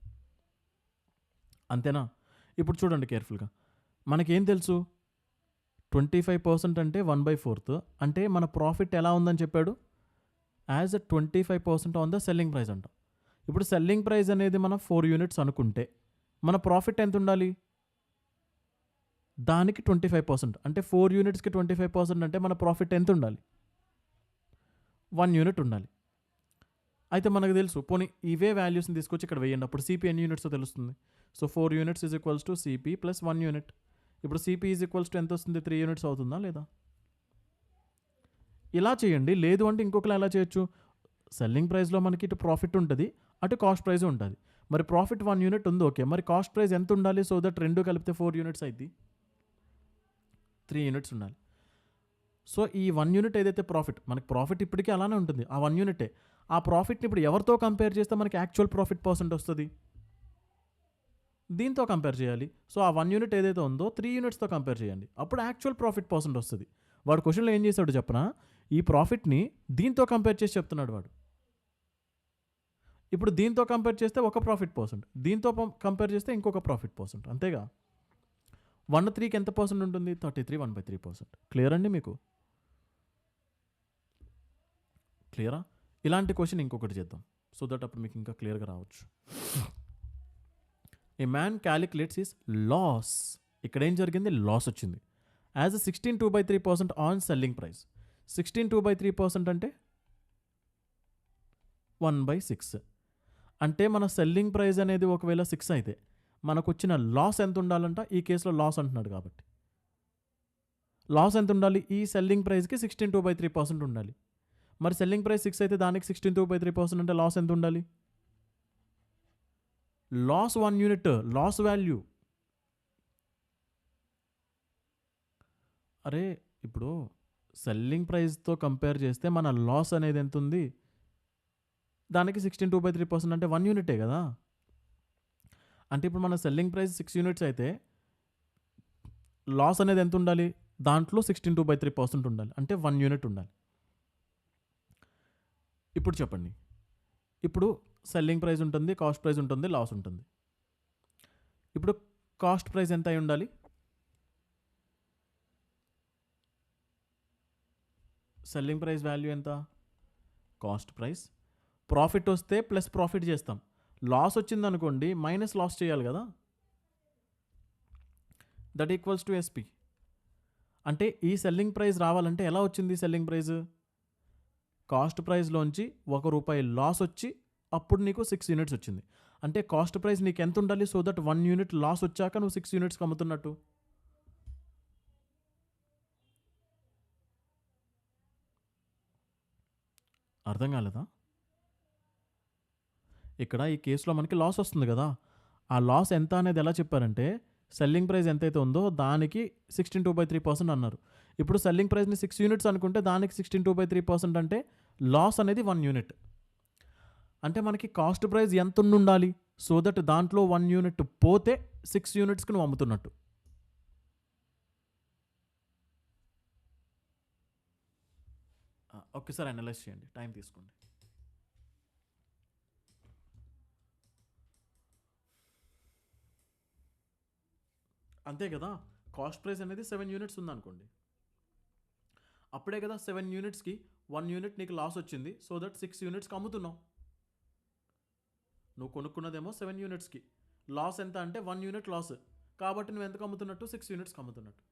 అంతేనా? ఇప్పుడు చూడండి కేర్ఫుల్గా, మనకేం తెలుసు, 25% అంటే 1/4, అంటే మన ప్రాఫిట్ ఎలా ఉందని చెప్పాడు, as 25% on the selling price అంట. ఇప్పుడు సెల్లింగ్ ప్రైస్ అనేది మనం 4 యూనిట్స్ అనుకుంటే మన ప్రాఫిట్ ఎంత ఉండాలి, దానికి 25%. అంటే 4 యూనిట్స్కి 25% అంటే మన ప్రాఫిట్ ఎంత ఉండాలి, 1 యూనిట్ ఉండాలి. అయితే మనకు తెలుసు, పోనీ ఇవే వాల్యూస్ని తీసుకొచ్చి ఇక్కడ వేయండి, అప్పుడు సిపి ఎన్ని యూనిట్స్ తెలుస్తుంది. So 4 units is equals to CP plus 1 unit. ఇప్పుడు సిపి ఈజ్ ఈక్వల్స్ టు ఎంత వస్తుంది, 3 యూనిట్స్ అవుతుందా లేదా? ఇలా చేయండి. లేదు అంటే ఇంకొకలా ఎలా చేయొచ్చు, సెల్లింగ్ ప్రైస్లో మనకి ఇటు ప్రాఫిట్ ఉంటుంది, అటు కాస్ట్ ప్రైస్ ఉంటుంది. మరి ప్రాఫిట్ 1 యూనిట్ ఉంది, ఓకే, మరి కాస్ట్ ప్రైస్ ఎంత ఉండాలి, సో దట్ రెండు కలిపితే 4 యూనిట్స్ అయింది, 3 యూనిట్స్ ఉండాలి. సో ఈ 1 యూనిట్ ఏదైతే ప్రాఫిట్, మనకి ప్రాఫిట్ ఇప్పటికీ అలానే ఉంటుంది, ఆ 1 యూనిటే. ఆ ప్రాఫిట్ని ఇప్పుడు ఎవరితో కంపేర్ చేస్తే మనకి యాక్చువల్ ప్రాఫిట్ పర్సెంట్ వస్తుంది, దీంతో కంపేర్ చేయాలి. సో ఆ 1 యూనిట్ ఏదైతే ఉందో 3 యూనిట్స్తో కంపేర్ చేయండి, అప్పుడు యాక్చువల్ ప్రాఫిట్ పర్సెంట్ వస్తుంది. వాడు క్వశ్చన్లో ఏం చేశాడు చెప్పనా, ఈ ప్రాఫిట్ని దీంతో కంపేర్ చేసి చెప్తున్నాడు వాడు. ఇప్పుడు దీంతో కంపేర్ చేస్తే ఒక ప్రాఫిట్ పర్సెంట్, దీంతో కంపేర్ చేస్తే ఇంకొక ప్రాఫిట్ పర్సెంట్, అంతేగా. 1/3కి ఎంత పర్సెంట్ ఉంటుంది, 33 1/3%. క్లియర్ అండి మీకు? క్లియరా? ఇలాంటి క్వశ్చన్ ఇంకొకటి చేద్దాం, సో దట్ అప్పుడు మీకు ఇంకా క్లియర్గా రావచ్చు. A man calculates his loss, ఇక్కడ ఏం జరిగింది, లాస్ వచ్చింది, యాజ్ 16 2/3% ఆన్ సెల్లింగ్ ప్రైస్. 16 2/3% అంటే 1/6. అంటే మన సెల్లింగ్ ప్రైస్ అనేది ఒకవేళ 6 అయితే మనకు వచ్చిన లాస్ ఎంత ఉండాలంట, ఈ కేసులో లాస్ అంటున్నాడు కాబట్టి లాస్ ఎంత ఉండాలి, ఈ సెల్లింగ్ ప్రైస్కి 16 2/3% ఉండాలి. మరి సెల్లింగ్ ప్రైస్ 6 అయితే దానికి 16 2/3% అంటే లాస్ ఎంత ఉండాలి, లాస్ 1 యూనిట్, లాస్ వాల్యూ. అరే ఇప్పుడు సెల్లింగ్ ప్రైస్తో కంపేర్ చేస్తే మన లాస్ అనేది ఎంత ఉంది, దానికి 16 2/3% అంటే 1 యూనిటే కదా. అంటే ఇప్పుడు మన సెల్లింగ్ ప్రైస్ 6 యూనిట్స్ అయితే లాస్ అనేది ఎంత ఉండాలి, దాంట్లో 16 2/3% ఉండాలి, అంటే 1 యూనిట్ ఉండాలి. ఇప్పుడు చెప్పండి, ఇప్పుడు సెల్లింగ్ ప్రైస్ ఉంటుంది, కాస్ట్ ప్రైస్ ఉంటుంది, లాస్ ఉంటుంది. ఇప్పుడు కాస్ట్ ప్రైస్ ఎంత అయి ఉండాలి, సెల్లింగ్ ప్రైస్ వాల్యూ ఎంత, కాస్ట్ ప్రైస్. ప్రాఫిట్ వస్తే ప్లస్ ప్రాఫిట్ చేస్తాం, లాస్ వచ్చింది అనుకోండి మైనస్ లాస్ చేయాలి కదా, దట్ ఈక్వల్స్ టు ఎస్పి. అంటే ఈ సెల్లింగ్ ప్రైస్ రావాలంటే ఎలా వచ్చింది, సెల్లింగ్ ప్రైస్ కాస్ట్ ప్రైస్లోంచి ₹1 లాస్ వచ్చి అప్పుడు నీకు 6 యూనిట్స్ వచ్చింది. అంటే కాస్ట్ ప్రైస్ నీకు ఎంత ఉండాలి, సో దట్ 1 యూనిట్ లాస్ వచ్చాక నువ్వు 6 యూనిట్స్కి అమ్ముతున్నట్టు. అర్థం కాలేదా? ఇక్కడ ఈ కేసులో మనకి లాస్ వస్తుంది కదా, ఆ లాస్ ఎంత అనేది ఎలా చెప్పారంటే సెల్లింగ్ ప్రైస్ ఎంతైతే ఉందో దానికి 16/3% అన్నారు. ఇప్పుడు సెల్లింగ్ ప్రైస్ని 6 యూనిట్స్ అనుకుంటే దానికి 16/3% అంటే లాస్ అనేది 1 యూనిట్. అంటే మనకి కాస్ట్ ప్రైస్ ఎంత ఉండాలి సో దట్ దాంట్లో 1 యూనిట్ పోతే 6 యూనిట్స్కి నువ్వు అమ్ముతున్నట్టు. ఒక్కసారి అనలైజ్ చేయండి, టైం తీసుకోండి. అంతే కదా, కాస్ట్ ప్రైస్ అనేది 7 యూనిట్స్ ఉందనుకోండి, అప్పుడే కదా 7 యూనిట్స్కి 1 యూనిట్ నీకు లాస్ వచ్చింది సో దట్ 6 యూనిట్స్కి అమ్ముతున్నావు. నువ్వు కొనుక్కున్నదేమో 7 యూనిట్స్కి, లాస్ ఎంత అంటే 1 యూనిట్ లాస్, కాబట్టి నువ్వు ఎంతకు అమ్ముతున్నట్టు 6 యూనిట్స్కి అమ్ముతున్నట్టు.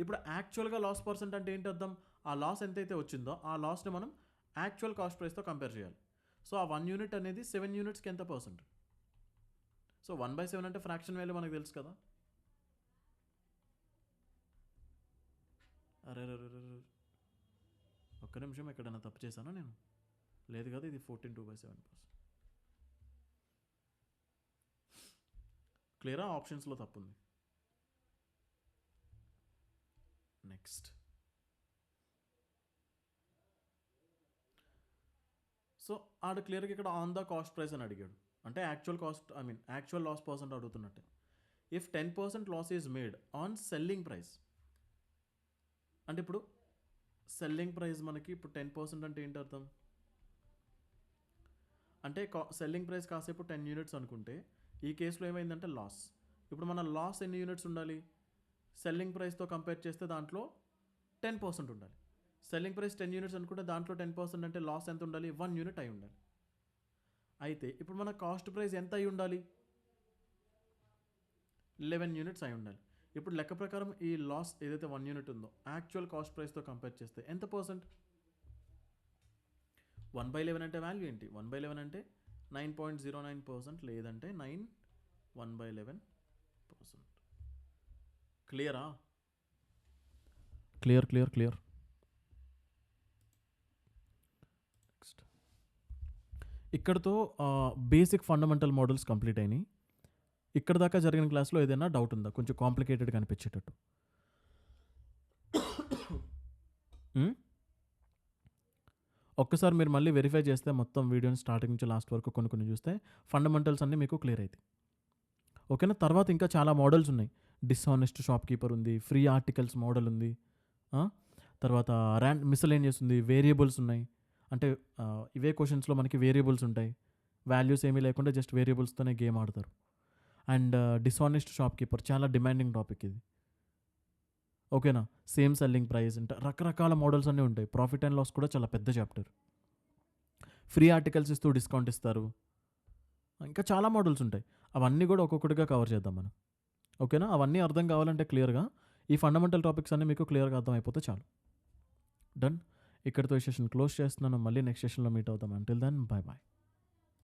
ఇప్పుడు యాక్చువల్గా లాస్ పర్సెంట్ అంటే ఏంటి అర్థం, ఆ లాస్ ఎంతైతే వచ్చిందో ఆ లాస్ని మనం యాక్చువల్ కాస్ట్ ప్రైస్తో కంపేర్ చేయాలి. సో ఆ 1 యూనిట్ అనేది 7 యూనిట్స్కి ఎంత పర్సెంట్. సో 1/7 అంటే ఫ్రాక్షన్ వాల్యూ మనకు తెలుసు కదా. అరే ఒక్క నిమిషం, ఎక్కడైనా తప్పు చేశానా నేను? లేదు కదా, ఇది 14/2/7. క్లియరా? ఆప్షన్స్లో తప్పు ఉంది. నెక్స్ట్, సో ఆడు క్లియర్గా ఇక్కడ ఆన్ ద కాస్ట్ ప్రైస్ అని అడిగాడు, అంటే actual cost actual loss percent అడుగుతున్నట్టే. If 10% loss is made on selling price, అంటే ఇప్పుడు సెల్లింగ్ ప్రైస్ మనకి ఇప్పుడు 10% అంటే ఏంటి అర్థం అంటే సెల్లింగ్ ప్రైస్ కాసేపు 10 యూనిట్స్ అనుకుంటే ఈ కేసులో ఏమైందంటే లాస్. ఇప్పుడు మన లాస్ ఎన్ని యూనిట్స్ ఉండాలి, సెల్లింగ్ ప్రైస్తో కంపేర్ చేస్తే దాంట్లో 10% ఉండాలి. సెల్లింగ్ ప్రైస్ 10 యూనిట్స్ అనుకుంటే దాంట్లో 10% అంటే లాస్ ఎంత ఉండాలి, 1 యూనిట్ అయి ఉండాలి. అయితే ఇప్పుడు మన కాస్ట్ ప్రైస్ ఎంత అయి ఉండాలి, 11 యూనిట్స్ అయి ఉండాలి. ఇప్పుడు లెక్క ప్రకారం ఈ లాస్ ఏదైతే 1 యూనిట్ ఉందో యాక్చువల్ కాస్ట్ ప్రైస్తో కంపేర్ చేస్తే ఎంత పర్సెంట్. 1/11 అంటే వాల్యూ ఏంటి, 1/11 అంటే 9.09%, లేదంటే 1/11%. క్లియరా? క్లియర్. నెక్స్ట్, ఇక్కడతో బేసిక్ ఫండమెంటల్ మోడల్స్ కంప్లీట్ అయినాయి. ఇక్కడ దాకా జరిగిన క్లాస్లో ఏదైనా డౌట్ ఉందా, కొంచెం కాంప్లికేటెడ్గా అనిపించేటట్టు? ఒక్కసారి మీరు మళ్ళీ వెరిఫై చేస్తే మొత్తం వీడియోని స్టార్టింగ్ నుంచి లాస్ట్ వరకు కొన్ని చూస్తే ఫండమెంటల్స్ అన్నీ మీకు క్లియర్ అవుతాయి. ఓకేనా? తర్వాత ఇంకా చాలా మోడల్స్ ఉన్నాయి. డిస్హానెస్ట్ షాప్ కీపర్ ఉంది, ఫ్రీ ఆర్టికల్స్ మోడల్ ఉంది, తర్వాత మిస్సెలేనియస్ ఉంది, వేరియబుల్స్ ఉన్నాయి. అంటే ఇవే క్వశ్చన్స్లో మనకి వేరియబుల్స్ ఉంటాయి, వాల్యూస్ ఏమీ లేకుండా జస్ట్ వేరియబుల్స్తోనే గేమ్ ఆడతారు. అండ్ డిస్హానెస్ట్ షాప్ కీపర్ చాలా డిమాండింగ్ టాపిక్ ఇది. ఓకేనా? సేమ్ సెల్లింగ్ ప్రైస్ అంటే రకరకాల మోడల్స్ అన్నీ ఉంటాయి. ప్రాఫిట్ అండ్ లాస్ కూడా చాలా పెద్ద చాప్టర్. ఫ్రీ ఆర్టికల్స్ ఇస్తూ డిస్కౌంట్ ఇస్తారు, ఇంకా చాలా మోడల్స్ ఉంటాయి. అవన్నీ కూడా ఒక్కొక్కటిగా కవర్ చేద్దాం మనం. ఓకేనా? అవన్నీ అర్థం కావాలంటే క్లియర్గా ఈ ఫండమెంటల్ టాపిక్స్ అన్నీ మీకు క్లియర్గా అర్థం అయిపోతే చాలు. డన్. ఇక్కడితో ఈ సెషన్ క్లోజ్ చేస్తున్నాను. మళ్ళీ నెక్స్ట్ సెషన్లో మీట్ అవుతాం. Until then, bye.